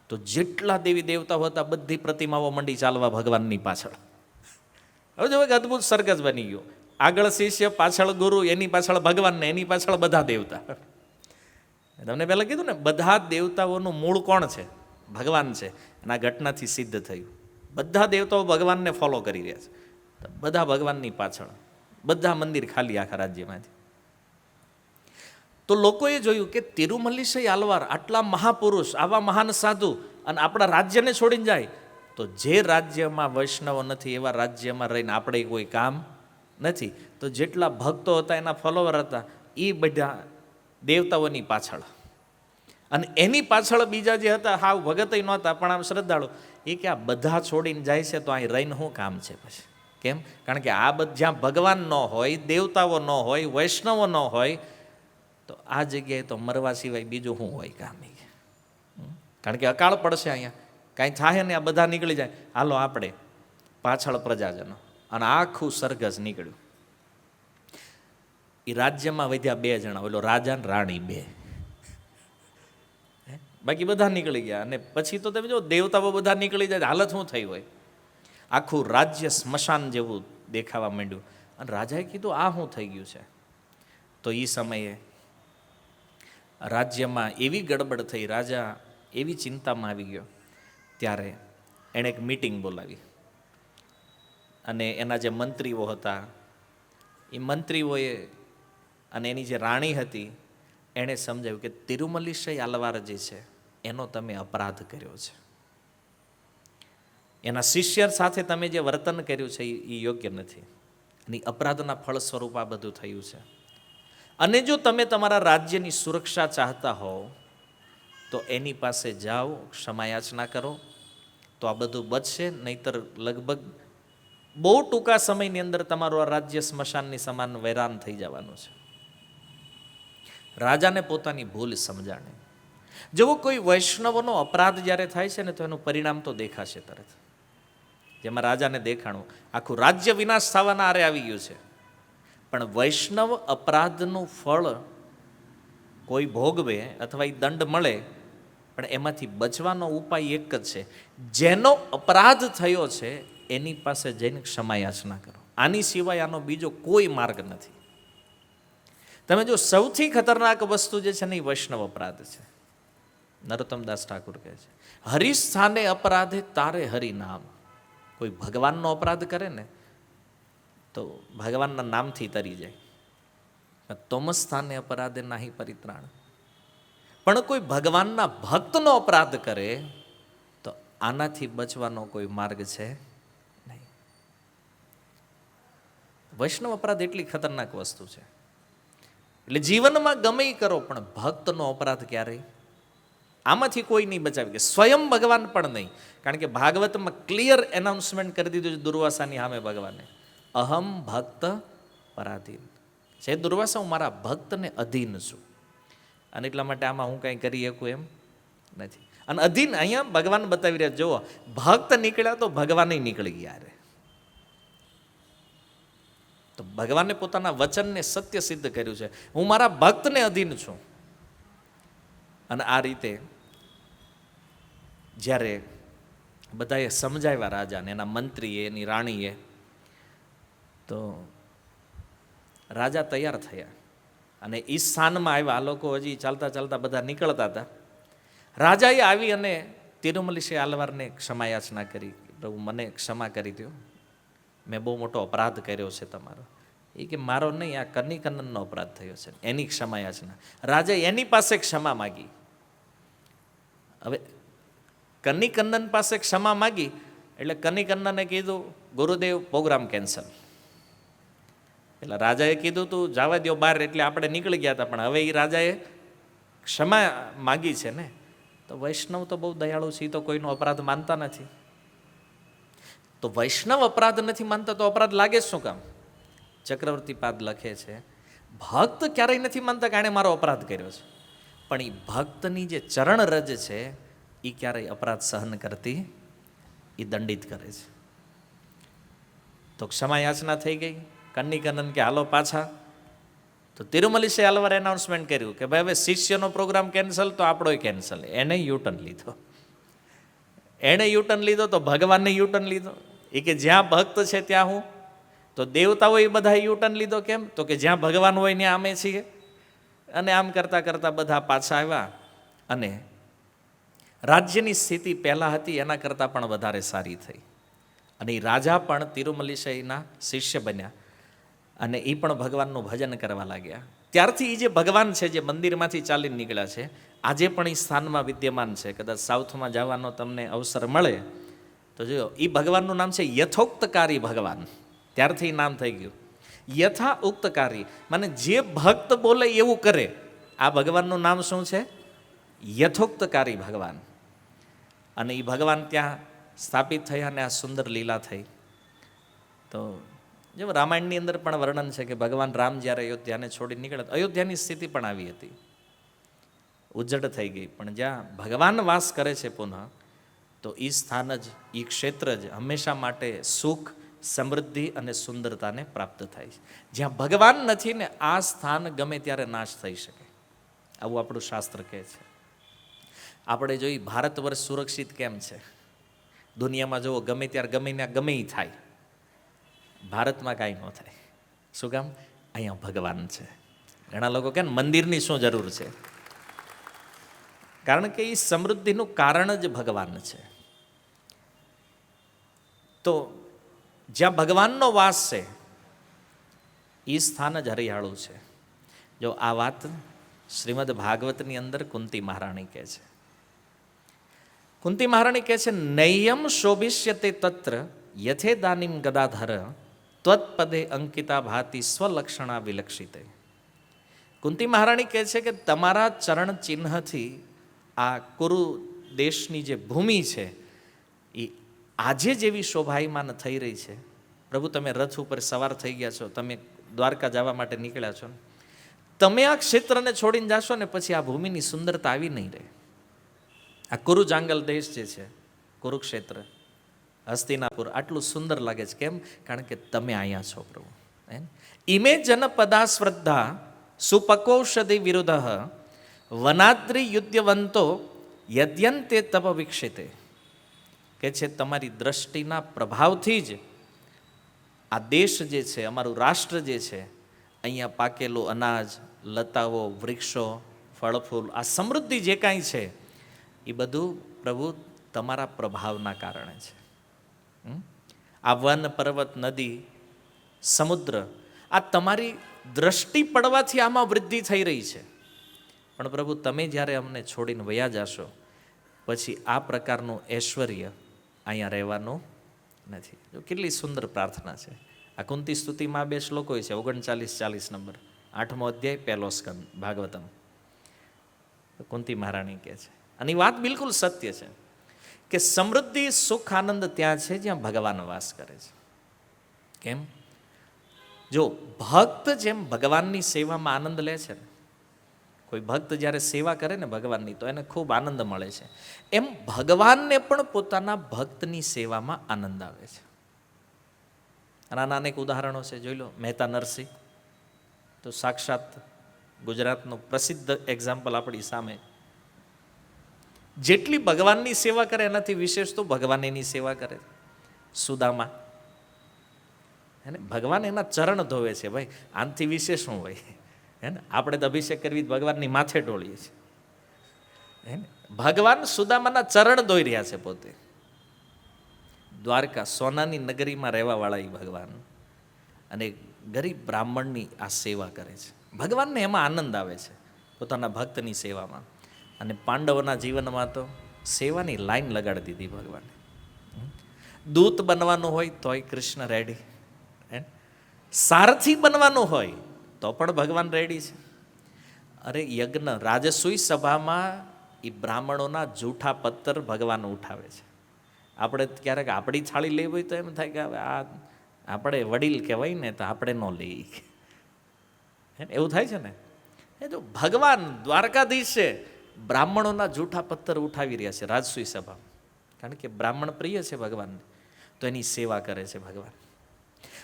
તો જેટલા દેવી દેવતાઓ હતા બધી પ્રતિમાઓ મંડી ચાલવા ભગવાનની પાછળ. હવે જો એક અદ્ભુત સરઘસ બની ગયો, આગળ શિષ્ય, પાછળ ગુરુ, એની પાછળ ભગવાન ને એની પાછળ બધા દેવતા. તમને પહેલાં કીધું ને, બધા દેવતાઓનું મૂળ કોણ છે? ભગવાન છે. અને આ ઘટનાથી સિદ્ધ થયું, બધા દેવતાઓ ભગવાનને ફોલો કરી રહ્યા છે, બધા ભગવાનની પાછળ, બધા મંદિર ખાલી આખા રાજ્યમાંથી. તો લોકોએ જોયું કે તિરુમલીશય આલવાર આટલા મહાપુરુષ, આવા મહાન સાધુ, અને આપણા રાજ્યને છોડીને જાય, તો જે રાજ્યમાં વૈષ્ણવ નથી એવા રાજ્યમાં રહીને આપણે કોઈ કામ નથી. તો જેટલા ભક્તો હતા, એના ફોલોવર હતા, એ બધા દેવતાઓની પાછળ. અને એની પાછળ બીજા જે હતા, હાવ ભગતય નહોતા પણ આમ શ્રદ્ધાળુ, એ કે આ બધા છોડીને જાય છે તો અહીં રહીને શું કામ છે પછી? કેમ? કારણ કે આ જ્યાં ભગવાન ન હોય, દેવતાઓ ન હોય, વૈષ્ણવો ન હોય, તો આ જગ્યાએ તો મરવા સિવાય બીજું શું હોય કામ? કારણ કે અકાળ પડશે, અહીંયા કાંઈ થાય ને આ બધા નીકળી જાય, હાલો આપણે પાછળ પ્રજાજનો. અને આખું સરઘસ નીકળ્યું. એ રાજ્યમાં વધ્યા 2 જણા, ઓલો રાજા ને રાણી, 2, બાકી બધા નીકળી ગયા. અને પછી તો તમે જો દેવતાઓ બધા નીકળી જાય, હાલત શું થઈ હોય? આખું રાજ્ય સ્મશાન જેવું દેખાવા માંડ્યું. અને રાજાએ કીધું આ શું થઈ ગયું છે? તો એ સમયે રાજ્યમાં એવી ગડબડ થઈ, રાજા એવી ચિંતામાં આવી ગયો. ત્યારે એણે એક મીટિંગ બોલાવી અને એના જે મંત્રીઓ હતા, એ મંત્રીઓએ અને એની જે રાણી હતી, એણે સમજાવ્યું કે તિરુમલીશય આલવાર જે છે એનો તમે અપરાધ કર્યો છે, એના શિષ્ય સાથે તમે જે વર્તન કર્યું છે એ યોગ્ય નથી, અને અપરાધના ફળ સ્વરૂપ આ બધું થયું છે. અને જો તમે તમારા રાજ્યની સુરક્ષા ચાહતા હોવ તો એની પાસે જાઓ, ક્ષમાયાચના કરો, તો આ બધું બચશે. નહીતર લગભગ બહુ ટૂંકા સમયની અંદર તમારું આ રાજ્ય સ્મશાનની સમાન વેરાન થઈ જવાનું છે. રાજાને પોતાની ભૂલ સમજાણે. જેવો કોઈ વૈષ્ણવનો અપરાધ જ્યારે થાય છે ને, તો એનું પરિણામ તો દેખાશે તરત. જેમાં રાજાને દેખાણું આખું રાજ્ય વિનાશ થવાના આરે આવી ગયું છે. પણ વૈષ્ણવ અપરાધનું ફળ કોઈ ભોગવે અથવા એ દંડ મળે, પણ એમાંથી બચવાનો ઉપાય એક જ છે. જેનો અપરાધ થયો છે એની પાસે જઈને ક્ષમાયાચના કરો. આની સિવાય આનો બીજો કોઈ માર્ગ નથી. તમે જો સૌથી ખતરનાક વસ્તુ જે છે ને એ વૈષ્ણવ અપરાધ છે. નરોત્તમદાસ ઠાકુર કહે છે, હરિસ્થાને અપરાધે તારે હરિનામ. કોઈ ભગવાનનો અપરાધ કરે ને તો ભગવાનના નામથી તરી જાય. તોમ સ્થાને અપરાધે નાહી પરિત્રાણ. પણ કોઈ ભગવાનના ભક્તનો અપરાધ કરે તો આનાથી બચવાનો કોઈ માર્ગ છે નહીં. વૈષ્ણવ અપરાધ એટલી ખતરનાક વસ્તુ છે. એટલે જીવનમાં ગમે એ કરો પણ ભક્તનો અપરાધ ક્યારેય આમાંથી કોઈ નહીં બચાવી કે સ્વયં ભગવાન પણ નહીં. કારણ કે ભાગવતમાં ક્લિયર એનાઉન્સમેન્ટ કરી દીધું છે દુર્વાસાની સામે ભગવાને, અહમ ભક્ત પરાધીન છે. દુર્વાસા, હું મારા ભક્તને અધીન છું અને એટલા માટે આમાં હું કંઈ કરી શકું એમ નથી. અને અધીન અહીંયા ભગવાન બતાવી રહ્યા, જુઓ ભક્ત નીકળ્યા તો ભગવાન નીકળી ગયા રે. તો ભગવાને પોતાના વચનને સત્ય સિદ્ધ કર્યું છે, હું મારા ભક્તને અધીન છું. અને આ રીતે જ્યારે બધાએ સમજાવ્યા રાજાને, એના મંત્રીએ, એની રાણીએ, તો રાજા તૈયાર થયા અને એ સ્થાનમાં આવ્યા. આ લોકો હજી ચાલતા ચાલતા બધા નીકળતા હતા. રાજાએ આવી અને તિરુમલીશ્રી આલવારને ક્ષમાયાચના કરી, પ્રભુ મને ક્ષમા કરી દો, મેં બહુ મોટો અપરાધ કર્યો છે તમારો. એ કે મારો નહીં, આ કન્નીકન્નનનો અપરાધ થયો છે, એની ક્ષમાયાચના. રાજાએ એની પાસે ક્ષમા માગી. હવે કન્નીકન્નન પાસે ક્ષમા માગી એટલે કન્નીકન્નને કીધું, ગુરુદેવ પ્રોગ્રામ કેન્સલ. એટલે રાજાએ કીધું તું જવા દો બહાર, એટલે આપણે નીકળી ગયા હતા. પણ હવે એ રાજાએ ક્ષમા માગી છે ને, તો વૈષ્ણવ તો બહુ દયાળુ છે, એ તો કોઈનો અપરાધ માનતા નથી. તો વૈષ્ણવ અપરાધ નથી માનતા તો અપરાધ લાગે શું કામ? ચક્રવર્તી પાદ લખે છે, ભક્ત ક્યારેય નથી માનતા કે આણે મારો અપરાધ કર્યો છે, પણ એ ભક્તની જે ચરણ રજ છે એ ક્યારેય અપરાધ સહન કરતી, એ દંડિત કરે છે. તો ક્ષમા યાચના થઈ ગઈ. કન્નીકન્નન કે હાલો પાછા. તો તિરુમલીશ્રી આલવારે એનાઉન્સમેન્ટ કર્યું કે ભાઈ હવે શિષ્યનો પ્રોગ્રામ કેન્સલ તો આપણોય કેન્સલ. એને યુટર્ન લીધો. એણે યુટર્ન લીધો તો ભગવાનને યુટર્ન લીધો. એ કે જ્યાં ભક્ત છે ત્યાં હું, તો દેવતાઓ એ બધા યુટર્ન લીધો. કેમ? તો કે જ્યાં ભગવાન હોય ત્યાં અમે છીએ. અને આમ કરતાં કરતાં બધા પાછા આવ્યા અને રાજ્યની સ્થિતિ પહેલાં હતી એના કરતાં પણ વધારે સારી થઈ. અને એ રાજા પણ તિરુમલીશ્રીના શિષ્ય બન્યા અને એ પણ ભગવાનનું ભજન કરવા લાગ્યા. ત્યારથી એ જે ભગવાન છે, જે મંદિરમાંથી ચાલીને નીકળ્યા છે, આજે પણ એ સ્થાનમાં વિદ્યમાન છે. કદાચ સાઉથમાં જવાનો તમને અવસર મળે તો જો, એ ભગવાનનું નામ છે યથોક્તકારી ભગવાન. ત્યારથી નામ થઈ ગયું યથા ઉક્તકારી, મને જે ભક્ત બોલે એવું કરે. આ ભગવાનનું નામ શું છે? યથોક્તકારી ભગવાન. અને એ ભગવાન ત્યાં સ્થાપિત થયા અને આ સુંદર લીલા થઈ. તો જેમ રામાયણની અંદર પણ વર્ણન છે કે ભગવાન રામ જ્યારે અયોધ્યાને છોડી નીકળ્યા, અયોધ્યાની સ્થિતિ પણ આવી હતી, ઉજ્જડ થઈ ગઈ. પણ જ્યાં ભગવાન વાસ કરે છે પુનઃ, તો એ સ્થાન જ, એ ક્ષેત્ર જ હંમેશા માટે સુખ, સમૃદ્ધિ અને સુંદરતાને પ્રાપ્ત થાય છે. જ્યાં ભગવાન નથી ને આ સ્થાન ગમે ત્યારે નાશ થઈ શકે, આવું આપણું શાસ્ત્ર કહે છે. આપણે જોઈ ભારત વર્ષ સુરક્ષિત કેમ છે. દુનિયામાં જુઓ ગમે ત્યારે ગમે ત્યાં ગમે એ થાય, ભારતમાં કાંઈ ન થાય. શું કામ? અહીંયા ભગવાન છે. ઘણા લોકો કહે મંદિરની શું જરૂર છે? કારણ કે એ સમૃદ્ધિનું કારણ જ ભગવાન છે. તો જ્યાં ભગવાનનો વાસ છે એ સ્થાન જ હરિયાળું છે. જો આ વાત શ્રીમદ ભાગવતની અંદર કુંતી મહારાણી કહે છે. કુંતી મહારાણી કહે છે, નૈયમ શોભિષ્યતે તત્ર યથે દાનીમ ગદાધર ત્વત્પદે અંકિતા ભાતિ સ્વલક્ષણા વિલક્ષિતે. કુંતી મહારાણી કહે છે કે તમારા ચરણ ચિહ્નથી આ કુરુ દેશની જે ભૂમિ છે એ આજે જેવી શોભાયમાન થઈ રહી છે. પ્રભુ, તમે રથ ઉપર સવાર થઈ ગયા છો, તમે દ્વારકા જવા માટે નીકળ્યા છો, તમે આ ક્ષેત્રને છોડીને જાશો ને પછી આ ભૂમિની સુંદરતા આવી નહીં રહે. આ કુરુ જાંગલ દેશ જે છે, કુરુક્ષેત્ર, હસ્તિનાપુર આટલું સુંદર લાગે છે. કેમ? કારણ કે તમે અહીંયા છો પ્રભુ. ઇમે જનપદા શ્રદ્ધા સુપકૌષધિ વિરુદ્ધ વનાદ્રી યુદ્ધવંતો યદ્યંતે તપ વિક્ષિતે. કે છે તમારી દ્રષ્ટિના પ્રભાવથી જ આ દેશ જે છે, અમારું રાષ્ટ્ર જે છે, અહીંયા પાકેલું અનાજ, લતાઓ, વૃક્ષો, ફળફૂલ, આ સમૃદ્ધિ જે કાંઈ છે એ બધું પ્રભુ તમારા પ્રભાવના કારણે છે. આ વન, પર્વત, નદી, સમુદ્ર, આ તમારી દ્રષ્ટિ પડવાથી આમાં વૃદ્ધિ થઈ રહી છે. પણ પ્રભુ તમે જ્યારે અમને છોડીને વયા જાશો પછી આ પ્રકારનું ઐશ્વર્ય અહીંયા રહેવાનું નથી. જો કેટલી સુંદર પ્રાર્થના છે. આ કુંતી સ્તુતિમાં 2 શ્લોકો છે, 39-40 નંબર, 8મો અધ્યાય, 1લો સ્કંદ, ભાગવતમ. કુંતી મહારાણી કહે છે, અને વાત બિલકુલ સત્ય છે કે સમૃદ્ધિ, સુખ, આનંદ ત્યાં છે જ્યાં ભગવાન વાસ કરે છે. કેમ? જો ભક્ત જેમ ભગવાનની સેવામાં આનંદ લે છે ને, કોઈ ભક્ત જ્યારે સેવા કરે ને ભગવાનની તો એને ખૂબ આનંદ મળે છે, એમ ભગવાનને પણ પોતાના ભક્તની સેવામાં આનંદ આવે છે. આના અનેક ઉદાહરણો છે, જોઈ લો. મહેતા નરસિંહ તો સાક્ષાત ગુજરાતનું પ્રસિદ્ધ એક્ઝામ્પલ આપણી સામે. જેટલી ભગવાનની સેવા કરે એનાથી વિશેષ તો ભગવાન એની સેવા કરે. સુદામા, હે ને, ભગવાન એના ચરણ ધોવે છે. ભાઈ આનાથી વિશેષ શું હોય? હે ને, આપણે તો અભિષેક કરવી ભગવાનની માથે ઢોળીએ છીએ. હે ને, ભગવાન સુદામાના ચરણ ધોઈ રહ્યા છે પોતે. દ્વારકા સોનાની નગરીમાં રહેવા વાળા એ ભગવાન અને ગરીબ બ્રાહ્મણની આ સેવા કરે છે. ભગવાનને એમાં આનંદ આવે છે, પોતાના ભક્તની સેવામાં. અને પાંડવોના જીવનમાં તો સેવાની લાઈન લગાડી દીધી ભગવાને. દૂત બનવાનું હોય તોય કૃષ્ણ રેડી, સારથી બનવાનું હોય તો પણ ભગવાન રેડી છે. અરે યજ્ઞ, રાજસૂય સભામાં એ બ્રાહ્મણોના જૂઠા પત્તર ભગવાન ઉઠાવે છે. આપણે ક્યારેક આપણી થાળી લેવી હોય તો એમ થાય કે હવે આ આપણે વડીલ કહેવાય ને તો આપણે ન લઈએ, એવું થાય છે ને. એ તો ભગવાન દ્વારકાધીશ છે, બ્રાહ્મણોના જૂઠા પત્તર ઉઠાવી રહ્યા છે રાજસૂય સભા, કારણ કે બ્રાહ્મણ પ્રિય છે ભગવાનને, તો એની સેવા કરે છે ભગવાન.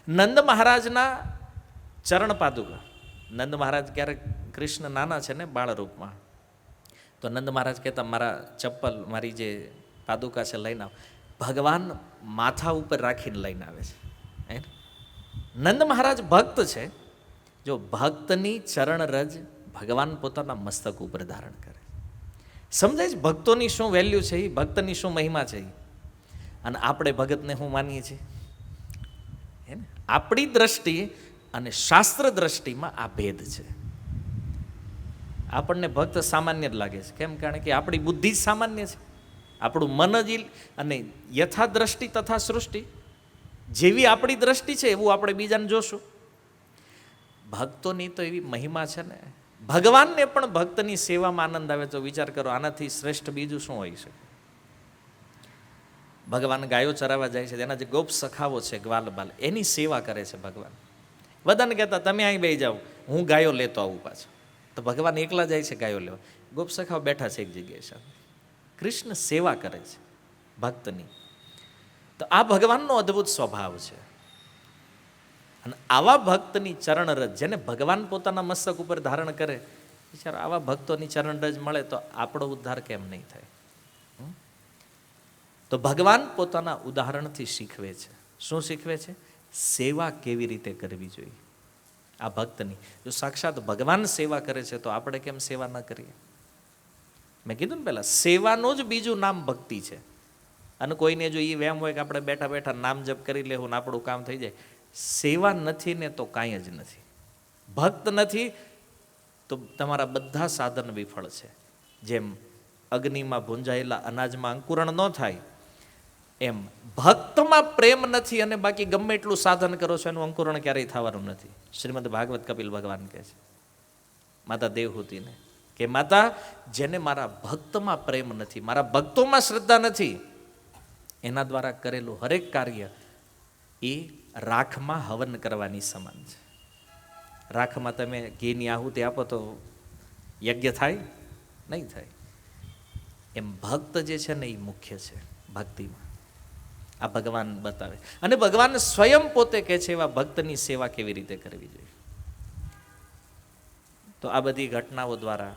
નંદ મહારાજના ચરણ પાદુકા. નંદ મહારાજ ક્યારેક કૃષ્ણ નાના છે ને બાળ રૂપમાં, તો નંદ મહારાજ કહેતા મારા ચપ્પલ, મારી જે પાદુકા છે લઈને આવ. ભગવાન માથા ઉપર રાખીને લઈને આવે છે. નંદ મહારાજ ભક્ત છે. જો ભક્તની ચરણ રજ ભગવાન પોતાના મસ્તક ઉપર ધારણ કરે. સમજાય છે ભક્તોની શું વેલ્યુ છે, એ ભક્તની શું મહિમા છે. અને આપણે ભગતને શું માનીએ છીએ? હે ને, આપણી દ્રષ્ટિ અને શાસ્ત્ર દ્રષ્ટિમાં આ ભેદ છે. આપણને ભક્ત સામાન્ય જ લાગે છે. કેમ? કારણ કે આપણી બુદ્ધિ જ સામાન્ય છે, આપણું મન જ. અને યથા દ્રષ્ટિ તથા સૃષ્ટિ, જેવી આપણી દ્રષ્ટિ છે એવું આપણે બીજાને જોશું. ભક્તોની તો એવી મહિમા છે ને, ભગવાનને પણ ભક્તની સેવામાં આનંદ આવે. તો વિચાર કરો, આનાથી શ્રેષ્ઠ બીજું શું હોય છે? ભગવાન ગાયો ચરાવવા જાય છે, તેના જે ગોપ સખાવો છે, ગ્વાલ બાલ, એની સેવા કરે છે ભગવાન. બધાને કહેતા તમે અહીં બેસી જાઓ, હું ગાયો લેતો આવું પાછો. તો ભગવાન એકલા જાય છે ગાયો લેવા, ગોપ સખાવ બેઠા છે એક જગ્યાએ સાથે. કૃષ્ણ સેવા કરે છે ભક્તની. તો આ ભગવાનનો અદ્ભુત સ્વભાવ છે. અને આવા ભક્તની ચરણરજ, જેને ભગવાન પોતાના મસ્તક ઉપર ધારણ કરે, વિચારો આવા ભક્તોની ચરણરજ મળે તો આપણો ઉદ્ધાર કેમ નહીં થાય? તો ભગવાન પોતાના ઉદાહરણથી શીખવે છે. શું શીખવે છે? સેવા કેવી રીતે કરવી જોઈએ આ ભક્તની. જો સાક્ષાત ભગવાન સેવા કરે છે તો આપણે કેમ સેવા ન કરીએ? મેં કીધું ને પહેલાં, સેવાનું જ બીજું નામ ભક્તિ છે. અને કોઈને જો એ વેમ હોય કે આપણે બેઠા બેઠા નામ જપ કરી લેવું ને આપણું કામ થઈ જાય, સેવા નથી ને તો કાંઈ જ નથી. ભક્ત નથી તો તમારા બધા સાધન વિફળ છે. જેમ અગ્નિમાં ભૂંજાયેલા અનાજમાં અંકુરણ ન થાય, એમ ભક્તમાં પ્રેમ નથી અને બાકી ગમે એટલું સાધન કરો છો એનું અંકુરણ ક્યારેય થવાનું નથી. શ્રીમદ ભાગવત કપિલ ભગવાન કહે છે માતા દેવહૂતિને કે માતા, જેને મારા ભક્તમાં પ્રેમ નથી, મારા ભક્તોમાં શ્રદ્ધા નથી, એના દ્વારા કરેલું હરેક કાર્ય એ રાખમાં હવન કરવાની સમાન છે. રાખમાં તમે ઘીની આહુતિ આપો તો યજ્ઞ થાય? નહીં થાય. એમ ભક્ત જે છે ને એ મુખ્ય છે ભક્તિમાં. આ ભગવાન બતાવે. અને ભગવાન સ્વયં પોતે કહે છે એવા ભક્તની સેવા કેવી રીતે કરવી જોઈએ. તો આ બધી ઘટનાઓ દ્વારા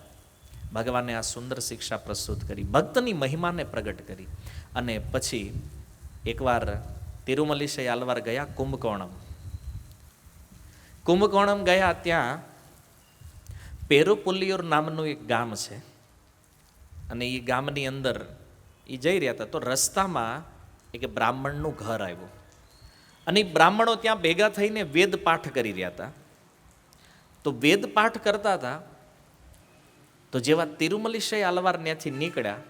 ભગવાને આ સુંદર શિક્ષા પ્રસ્તુત કરી, ભક્તની મહિમાને પ્રગટ કરી. અને પછી એકવાર તિરુમલીશય આલવાર ગયા કુંભકોણમ. કુંભકોણમ ગયા ત્યાં પેરુપુલ્લિયુર નામનું એક ગામ છે અને એ ગામની અંદર એ જઈ રહ્યા હતા તો રસ્તામાં એક બ્રાહ્મણનું ઘર આવ્યું અને એ બ્રાહ્મણો ત્યાં ભેગા થઈને વેદ પાઠ કરી રહ્યા હતા. તો વેદ પાઠ કરતા હતા તો જેવા તિરુમલીશય આલવાર ત્યાંથી નીકળ્યા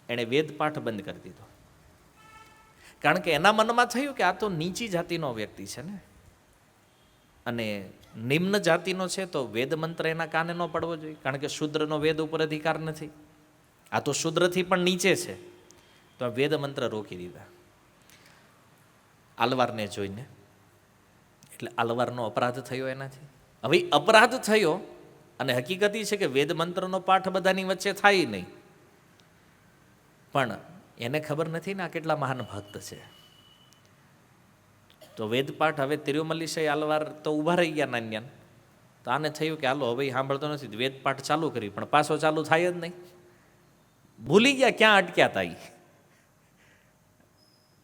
એણે વેદ પાઠ બંધ કરી દીધો. કારણ કે એના મનમાં થયું કે આ તો નીચી જાતિનો વ્યક્તિ છે ને, અને નિમ્ન જાતિનો છે તો વેદ મંત્ર એના કાને ન પડવો જોઈએ, કારણ કે શૂદ્રનો વેદ ઉપર અધિકાર નથી, આ તો શૂદ્રથી પણ નીચે છે. તો આ વેદ મંત્ર રોકી દીધા આલવારને જોઈને. એટલે આલવારનો અપરાધ થયો એનાથી. હવે અપરાધ થયો અને હકીકત એ છે કે વેદ મંત્રનો પાઠ બધાની વચ્ચે થાય નહીં, પણ એને ખબર નથી ને આ કેટલા મહાન ભક્ત છે. તો વેદપાઠ હવે તિરુમલીશય આલવાર તો ઊભા રહી ગયા નાન્યાન. તો આને થયું કે હાલો હવે સાંભળતો નથી, વેદપાઠ ચાલુ કરી પણ પાછો ચાલુ થાય જ નહીં. ભૂલી ગયા ક્યાં અટક્યા હતા.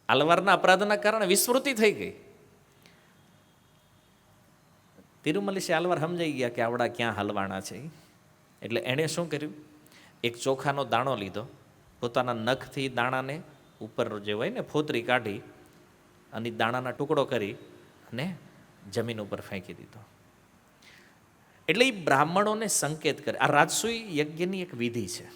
આલવારના અપરાધના કારણે વિસ્મૃતિ થઈ ગઈ. તિરુમલીશય આલવાર સમજાઈ ગયા કે આવડા ક્યાં હલવાણા છે. એટલે એણે શું કર્યું, એક ચોખાનો દાણો લીધો, પોતાના નખથી દાણાને ઉપર જે હોય ને ફોતરી કાઢી અને દાણાના ટુકડો કરી અને જમીન ઉપર ફેંકી દીધો. એટલે એ બ્રાહ્મણોને સંકેત કરે. આ રાજસૂય યજ્ઞની એક વિધિ છે.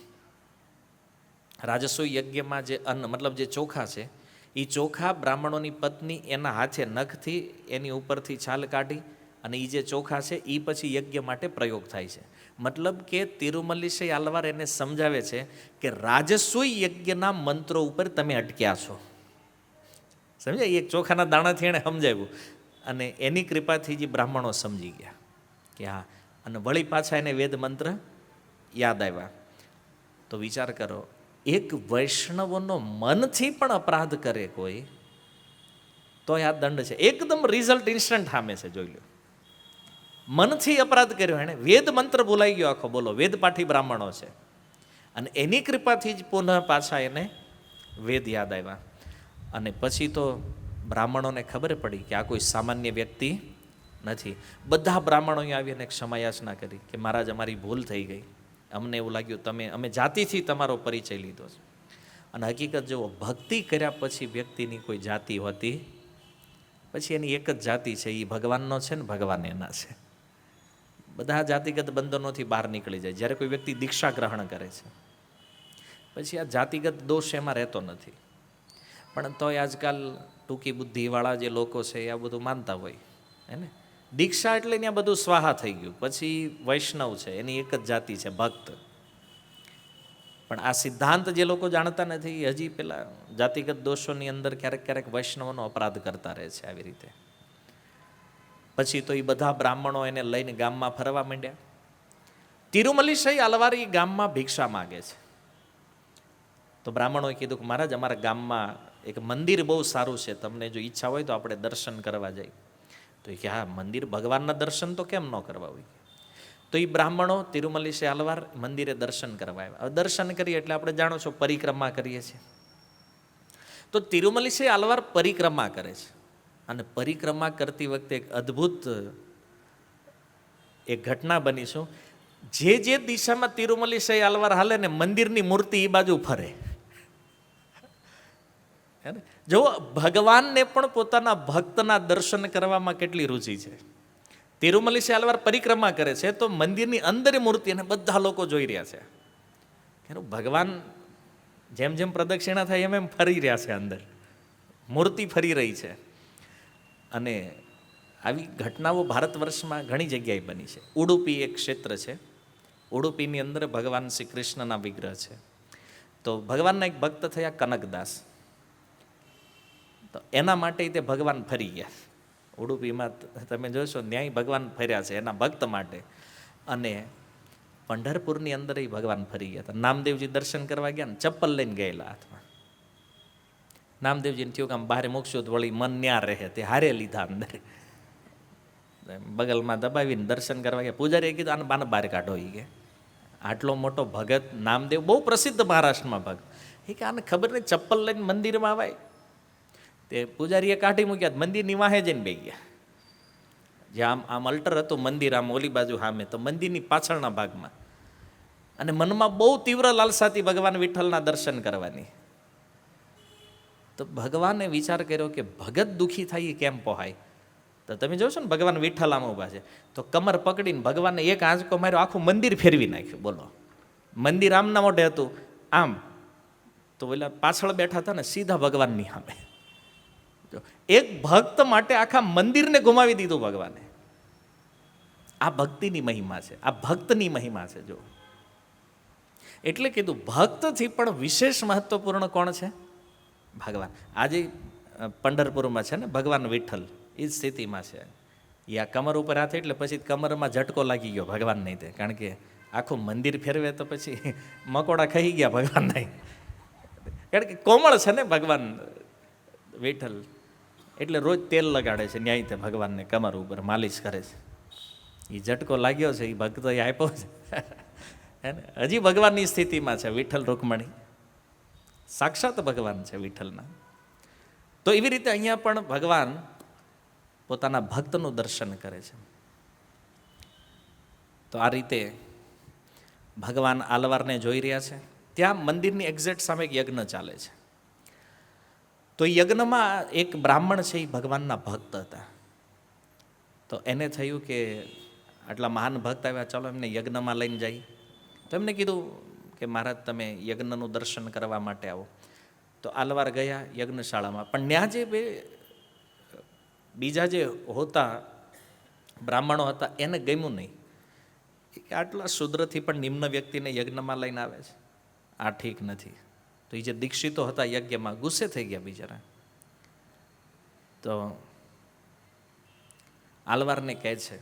રાજસૂય યજ્ઞમાં જે અન્ન મતલબ જે ચોખા છે એ ચોખા બ્રાહ્મણોની પત્ની એના હાથે નખથી એની ઉપરથી છાલ કાઢી અને એ જે ચોખા છે એ પછી યજ્ઞ માટે પ્રયોગ થાય છે. મતલબ કે તિરુમલીશય આલવાર એને સમજાવે છે કે રાજસૂય યજ્ઞના મંત્રો ઉપર તમે અટક્યા છો. સમજાય? એક ચોખાના દાણાથી એણે સમજાવ્યું અને એની કૃપાથી જે બ્રાહ્મણો સમજી ગયા કે હા, અને વળી પાછા એને વેદ મંત્ર યાદ આવ્યા. તો વિચાર કરો, એક વૈષ્ણવનો મનથી પણ અપરાધ કરે કોઈ તો આ દંડ છે. એકદમ રિઝલ્ટ ઇન્સ્ટન્ટ સામે છે, જોઈ લો. મનથી અપરાધ કર્યો એણે, વેદ મંત્ર ભૂલાઈ ગયો આખો, બોલો. વેદપાઠી બ્રાહ્મણો છે અને એની કૃપાથી જ પુનઃ પાછા એને વેદ યાદ આવ્યા. અને પછી તો બ્રાહ્મણોને ખબર પડી કે આ કોઈ સામાન્ય વ્યક્તિ નથી. બધા બ્રાહ્મણોએ આવીને ક્ષમાયાચના કરી કે મહારાજ અમારી ભૂલ થઈ ગઈ, અમને એવું લાગ્યું અમે જાતિથી તમારો પરિચય લીધો છે. અને હકીકત જુઓ, ભક્તિ કર્યા પછી વ્યક્તિની કોઈ જાતિ હોતી પછી એની એક જ જાતિ છે, એ ભગવાનનો છે ને ભગવાન એના છે. બધા જાતિગત બંધનોથી બહાર નીકળી જાય જ્યારે કોઈ વ્યક્તિ દીક્ષા ગ્રહણ કરે છે. પછી આ જાતિગત દોષ એમાં રહેતો નથી. પણ તોય આજકાલ ટૂંકી બુદ્ધિવાળા જે લોકો છે એ આ બધું માનતા હોય હે ને. દીક્ષા એટલે ત્યાં બધું સ્વાહા થઈ ગયું, પછી વૈષ્ણવ છે એની એક જ જાતિ છે, ભક્ત. પણ આ સિદ્ધાંત જે લોકો જાણતા નથી એ હજી પેલા જાતિગત દોષોની અંદર ક્યારેક ક્યારેક વૈષ્ણવનો અપરાધ કરતા રહે છે આવી રીતે. પછી તો એ બધા બ્રાહ્મણો એને લઈને ગામમાં ફરવા માંડ્યા. તિરુમલીશય આલવાર એ ગામમાં ભિક્ષા માગે છે. તો બ્રાહ્મણોએ કીધું કે મહારાજ અમારા ગામમાં એક મંદિર બહુ સારું છે, તમને જો ઈચ્છા હોય તો આપણે દર્શન કરવા જઈએ. તો એ કે હા, મંદિર ભગવાનના દર્શન તો કેમ ન કરવા હોય. તો એ બ્રાહ્મણો તિરુમલીશય આલવાર મંદિરે દર્શન કરવા આવ્યા. હવે દર્શન કરીએ એટલે આપણે જાણો છો પરિક્રમા કરીએ છીએ. તો તિરુમલીશય આલવાર પરિક્રમા કરે છે અને પરિક્રમા કરતી વખતે એક અદ્ભુત એક ઘટના બની શું, જે દિશામાં તિરુમલીશય આલવાર હાલે ને મંદિરની મૂર્તિ એ બાજુ ફરે. જો ભગવાનને પણ પોતાના ભક્તના દર્શન કરવામાં કેટલી રુચિ છે. તિરુમલીશય આલવાર પરિક્રમા કરે છે તો મંદિરની અંદર મૂર્તિ અને બધા લોકો જોઈ રહ્યા છે. ભગવાન જેમ જેમ પ્રદક્ષિણા થાય એમ ફરી રહ્યા છે, અંદર મૂર્તિ ફરી રહી છે. અને આવી ઘટનાઓ ભારત વર્ષમાં ઘણી જગ્યાએ બની છે. ઉડુપી એક ક્ષેત્ર છે, ઉડુપીની અંદર ભગવાન શ્રી કૃષ્ણના વિગ્રહ છે. તો ભગવાનના એક ભક્ત થયા કનકદાસ. તો એના માટે તે ભગવાન ફરી ગયા. ઉડુપીમાં તમે જોશો ન્યાય ભગવાન ફર્યા છે એના ભક્ત માટે. અને પંઢરપુરની અંદર એ ભગવાન ફરી ગયા હતા. નામદેવજી દર્શન કરવા ગયા ને ચપ્પલ લઈને ગયેલા હાથમાં. નામદેવજીને થયું કે આમ બહાર મૂકશું તો વળી મન ન્યા રહે, તે હારે લીધા અંદર બગલમાં દબાવીને દર્શન કરવા ગયા. પૂજારીએ કીધું આને બાને બહાર કાઢો. એ કે આટલો મોટો ભગત નામદેવ, બહુ પ્રસિદ્ધ મહારાષ્ટ્રમાં ભગત, એ કે આને ખબર નહીં ચપ્પલ લઈને મંદિરમાં આવાય. તે પૂજારીએ કાઢી મૂક્યા, મંદિરની વાહે જઈને બેસી ગયા. જ્યાં આમ અલ્ટર હતું મંદિર, આમ ઓલી બાજુ સામે, તો મંદિરની પાછળના ભાગમાં. અને મનમાં બહુ તીવ્ર લાલસાથી ભગવાન વિઠ્ઠલના દર્શન કરવાની. તો ભગવાને વિચાર કર્યો કે ભગત દુઃખી થાય એ કેમ પોહાય. તો તમે જોશો ને ભગવાન વિઠ્ઠલ આમ ઊભા છે, તો કમર પકડીને ભગવાનને એક આંચકો માર્યો, આખું મંદિર ફેરવી નાખ્યું. બોલો, મંદિર આમના મોઢે હતું આમ, તો ઓલા પાછળ બેઠા હતા ને સીધા ભગવાનની સામે. એક ભક્ત માટે આખા મંદિરને ગુમાવી દીધું ભગવાને. આ ભક્તિની મહિમા છે, આ ભક્તની મહિમા છે. જો એટલે કીધું ભક્તથી પણ વિશેષ મહત્વપૂર્ણ કોણ છે? ભગવાન. આજે પંઢરપુરમાં છે ને ભગવાન વિઠ્ઠલ, એ જ સ્થિતિમાં છે. એ આ કમર ઉપર હાથ એટલે પછી કમરમાં ઝટકો લાગી ગયો ભગવાન નહીં તે, કારણ કે આખું મંદિર ફેરવે તો પછી મકોડા ખાઈ ગયા ભગવાન નહીં, કારણ કે કોમળ છે ને ભગવાન વિઠ્ઠલ. એટલે રોજ તેલ લગાડે છે ન્યાય તે ભગવાનને કમર ઉપર માલિશ કરે છે. એ ઝટકો લાગ્યો છે, એ ભક્તો એ આપ્યો છે. હજી ભગવાનની સ્થિતિમાં છે વિઠ્ઠલ રૂકમણી, સાક્ષાત ભગવાન છે વિઠ્ઠલના. તો એવી રીતે અહીંયા પણ ભગવાન પોતાના ભક્તનું દર્શન કરે છે. તો આ રીતે ભગવાન આલવારને જોઈ રહ્યા છે. ત્યાં મંદિરની એક્ઝેક્ટ સામે એક યજ્ઞ ચાલે છે. તો યજ્ઞમાં એક બ્રાહ્મણ છે, એ ભગવાનના ભક્ત હતા. તો એને થયું કે આટલા મહાન ભક્ત આવ્યા, ચાલો એમને યજ્ઞમાં લઈને જાય. તો એમને કીધું કે મહારાજ તમે યજ્ઞનું દર્શન કરવા માટે આવો. તો આલવાર ગયા યજ્ઞશાળામાં, પણ ત્યાં જે બીજા જે હોતા બ્રાહ્મણો હતા એને ગમ્યું નહીં કે આટલા શુદ્રથી પણ નિમ્ન વ્યક્તિને યજ્ઞમાં લઈને આવે છે, આ ઠીક નથી. તો એ જે દીક્ષિતો હતા યજ્ઞમાં ગુસ્સે થઈ ગયા બિચારા. તો આલવારને કહે છે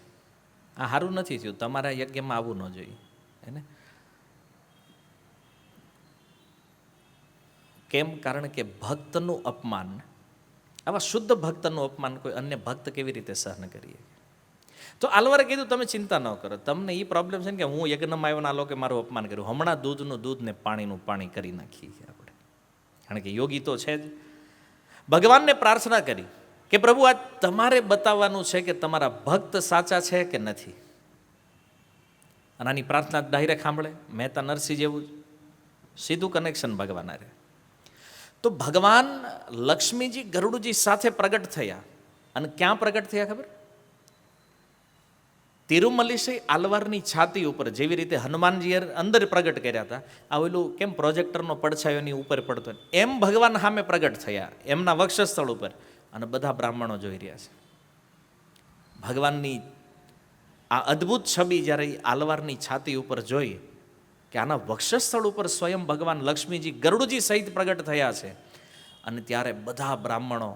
આ સારું નથી થયું, તમારા યજ્ઞમાં આવવું ન જોઈએ. એને કેમ? કારણ કે ભક્તનું અપમાન, આવા શુદ્ધ ભક્તનું અપમાન કોઈ અન્ય ભક્ત કેવી રીતે સહન કરીએ? તો આલવારે કીધું તમે ચિંતા ન કરો, તમને એ પ્રોબ્લેમ છે ને કે હું યજ્ઞમાં આવ્યો ના લોકો મારું અપમાન કર્યું, હમણાં દૂધનું દૂધ ને પાણીનું પાણી કરી નાખીએ આપણે. કારણ કે યોગી તો છે જ. ભગવાનને પ્રાર્થના કરી કે પ્રભુ આ તમારે બતાવવાનું છે કે તમારા ભક્ત સાચા છે કે નથી. અને આની પ્રાર્થના ડાયરેક્ટ સાંભળે, મહેતા નરસિંહ જેવું સીધું કનેક્શન ભગવાન આરે. તો ભગવાન લક્ષ્મીજી ગરુડજી સાથે પ્રગટ થયા. અને ક્યાં પ્રગટ થયા ખબર? તિરુમલીસઈ આલવારની છાતી ઉપર, જેવી રીતે હનુમાનજીએ અંદર પ્રગટ કર્યા હતા, આ ઓલું કેમ પ્રોજેક્ટરનો પડછાયો એની ઉપર પડતો, એમ ભગવાન સામે પ્રગટ થયા એમના વક્ષસ્થળ ઉપર. અને બધા બ્રાહ્મણો જોઈ રહ્યા છે. ભગવાનની આ અદ્ભુત છબી જ્યારે આલવારની છાતી ઉપર જોઈ કે આના વક્ષસ્થળ ઉપર સ્વયં ભગવાન લક્ષ્મીજી ગરુડજી સહિત પ્રગટ થયા છે, અને ત્યારે બધા બ્રાહ્મણો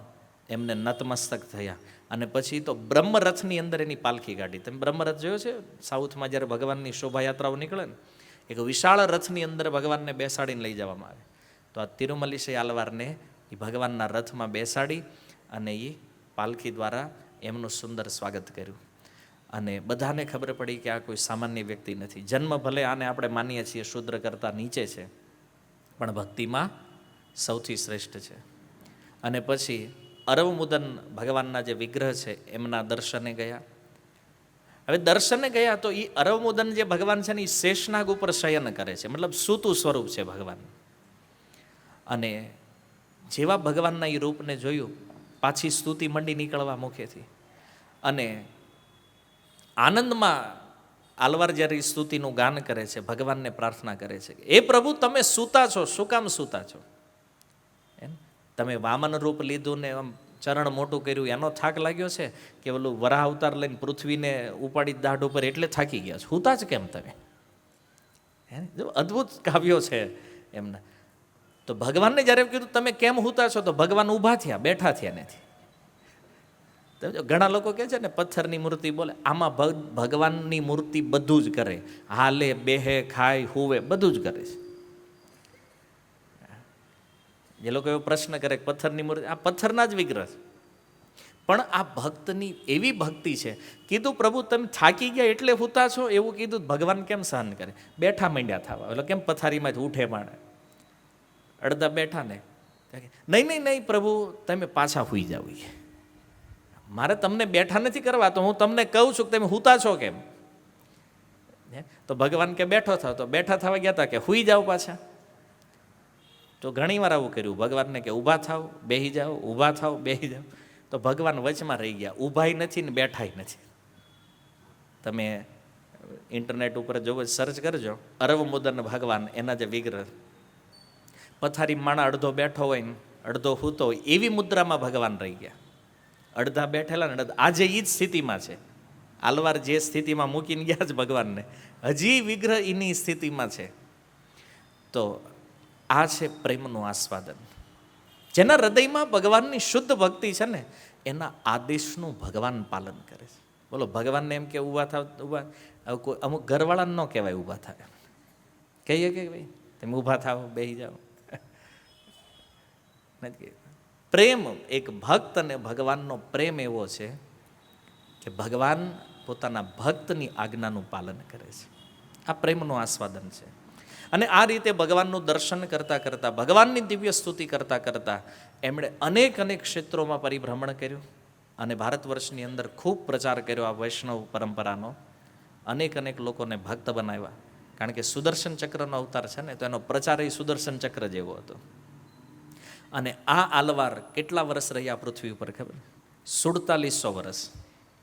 એમને નતમસ્તક થયા. અને પછી તો બ્રહ્મરથની અંદર એની પાલખી કાઢી. તમે બ્રહ્મરથ જોયો છે? સાઉથમાં જ્યારે ભગવાનની શોભાયાત્રાઓ નીકળે ને, એક વિશાળ રથની અંદર ભગવાનને બેસાડીને લઈ જવામાં આવે. તો આ તિરુમલીસઈ આલવારને એ ભગવાનના રથમાં બેસાડી અને એ પાલખી દ્વારા એમનું સુંદર સ્વાગત કર્યું. અને બધાને ખબર પડી કે આ કોઈ સામાન્ય વ્યક્તિ નથી. જન્મ ભલે આને આપણે માનીએ છીએ શૂદ્ર કરતાં નીચે છે, પણ ભક્તિમાં સૌથી શ્રેષ્ઠ છે. અને પછી અરવમુદન ભગવાનના જે વિગ્રહ છે એમના દર્શને ગયા. હવે દર્શને ગયા તો એ અરવમુદન જે ભગવાન છે ને એ શેષનાગ ઉપર શયન કરે છે, મતલબ સૂતું સ્વરૂપ છે ભગવાન. અને જેવા ભગવાનના એ રૂપને જોયું, પાછી સ્તુતિ મંડી નીકળવા મુખેથી. અને આનંદમાં આલવાર જ્યારે સ્તુતિનું ગાન કરે છે, ભગવાનને પ્રાર્થના કરે છે, એ પ્રભુ તમે સૂતા છો, શું કામ સૂતા છો? તમે વામન રૂપ લીધું ને આમ ચરણ મોટું કર્યું, એનો થાક લાગ્યો છે કે ઓલું વરાહ અવતાર લઈને પૃથ્વીને ઉપાડી દાઢ ઉપર એટલે થાકી ગયા છો? સૂતા જ કેમ તમે? જો અદ્ભુત કાવ્યો છે એમના. તો ભગવાનને જ્યારે કીધું તમે કેમ સૂતા છો, તો ભગવાન ઊભા થયા, બેઠા થયા નથી. ઘણા લોકો કહે છે ને પથ્થરની મૂર્તિ બોલે, આમાં ભગવાનની મૂર્તિ બધું જ કરે, હાલે બેહે ખાય હુવે બધું જ કરે છે. જે લોકો એવો પ્રશ્ન કરે કે પથ્થરની મૂર્તિ, આ પથ્થરના જ વિગ્રહ છે. પણ આ ભક્તની એવી ભક્તિ છે. કીધું પ્રભુ તમે થાકી ગયા એટલે સૂતા છો, એવું કીધું. ભગવાન કેમ સહન કરે? બેઠા માંડ્યા થવા. એટલે કેમ પથારીમાંથી ઉઠે માંડે, અડધા બેઠા ને નહીં નહીં નહીં પ્રભુ, તમે પાછા સૂઈ જાઓ. મારે તમને બેઠા નથી કરવા, તો હું તમને કહું છું કે તમે સૂતા છો કેમ? તો ભગવાન કે બેઠો થાવ, તો બેઠા થવા ગયા હતા કે સૂઈ જાઓ પાછા. તો ઘણી વાર આવું કર્યું, ભગવાનને કે ઊભા થાવ, બેહી જાઓ, ઊભા થાવ, બેહી જાઓ. તો ભગવાન વચમાં રહી ગયા, ઊભાય નથી ને બેઠાય નથી. તમે ઇન્ટરનેટ ઉપર જોવો, સર્ચ કરજો, અરવમુદન ભગવાન, એના જે વિગ્રહ, પથારી માણા અડધો બેઠો હોય ને અડધો સૂતો હોય, એવી મુદ્રામાં ભગવાન રહી ગયા. અડધા બેઠેલા ને આજે એ જ સ્થિતિમાં છે. આલવાર જે સ્થિતિમાં મૂકીને ગયા છે ભગવાનને, હજી વિગ્રહ એની સ્થિતિમાં છે. તો આ છે પ્રેમનું આસ્વાદન. જેના હૃદયમાં ભગવાનની શુદ્ધ ભક્તિ છે ને, એના આદેશનું ભગવાન પાલન કરે છે. બોલો, ભગવાનને એમ કે ઊભા થાવ, ઊભા, કોઈ અમુક ઘરવાળાને ન કહેવાય ઊભા થાય, કહીએ કે ભાઈ તમે ઊભા થાવ, બેસી જાઓ. પ્રેમ, એક ભક્ત અને ભગવાનનો પ્રેમ એવો છે કે ભગવાન પોતાના ભક્તની આજ્ઞાનું પાલન કરે છે. આ પ્રેમનું આસ્વાદન છે. અને આ રીતે ભગવાનનું દર્શન કરતાં કરતાં, ભગવાનની દિવ્ય સ્તુતિ કરતાં કરતાં એમણે અનેક અનેક ક્ષેત્રોમાં પરિભ્રમણ કર્યું અને ભારત વર્ષની અંદર ખૂબ પ્રચાર કર્યો આ વૈષ્ણવ પરંપરાનો. અનેક અનેક લોકોને ભક્ત બનાવ્યા. કારણ કે સુદર્શન ચક્રનો અવતાર છે ને, તો એનો પ્રચાર એ સુદર્શન ચક્ર જેવો હતો. અને આ આલવાર કેટલા વર્ષ રહ્યા પૃથ્વી ઉપર ખબર? 4700 વર્ષ.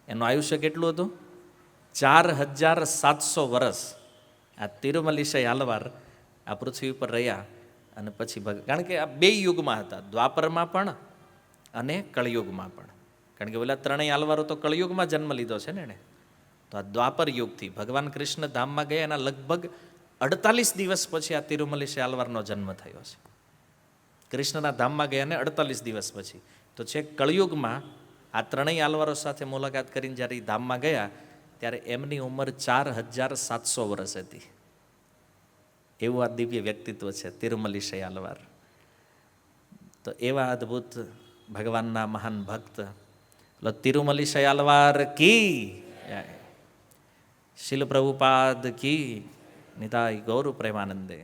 એનું આયુષ્ય કેટલું હતું? 4700 વર્ષ આ તિરુમલીશય આલવાર આ પૃથ્વી ઉપર રહ્યા. અને પછી કારણ કે આ બે યુગમાં હતા, દ્વાપરમાં પણ અને કળયુગમાં પણ. કારણ કે ઓલા ત્રણેય આલવારો તો કળયુગમાં જન્મ લીધો છે ને એણે. તો આ દ્વાપર યુગથી ભગવાન કૃષ્ણ ધામમાં ગયા એના લગભગ 48 દિવસ પછી આ તિરુમલીશય આલવારનો જન્મ થયો છે. કૃષ્ણના ધામમાં ગયા ને 48 દિવસ પછી. તો છેક કળયુગમાં આ ત્રણેય આલવારો સાથે મુલાકાત કરીને જ્યારે એ ધામમાં ગયા, ત્યારે એમની ઉંમર 4700 વર્ષ હતી. એવું આ દિવ્ય વ્યક્તિત્વ છે તિરુમલીશય આલવાર. તો એવા અદ્ભુત ભગવાનના મહાન ભક્ત તિરુમલીશય આલવાર કી, શીલ પ્રભુપાદ કી, નિતાય ગૌર પ્રેમાનંદે.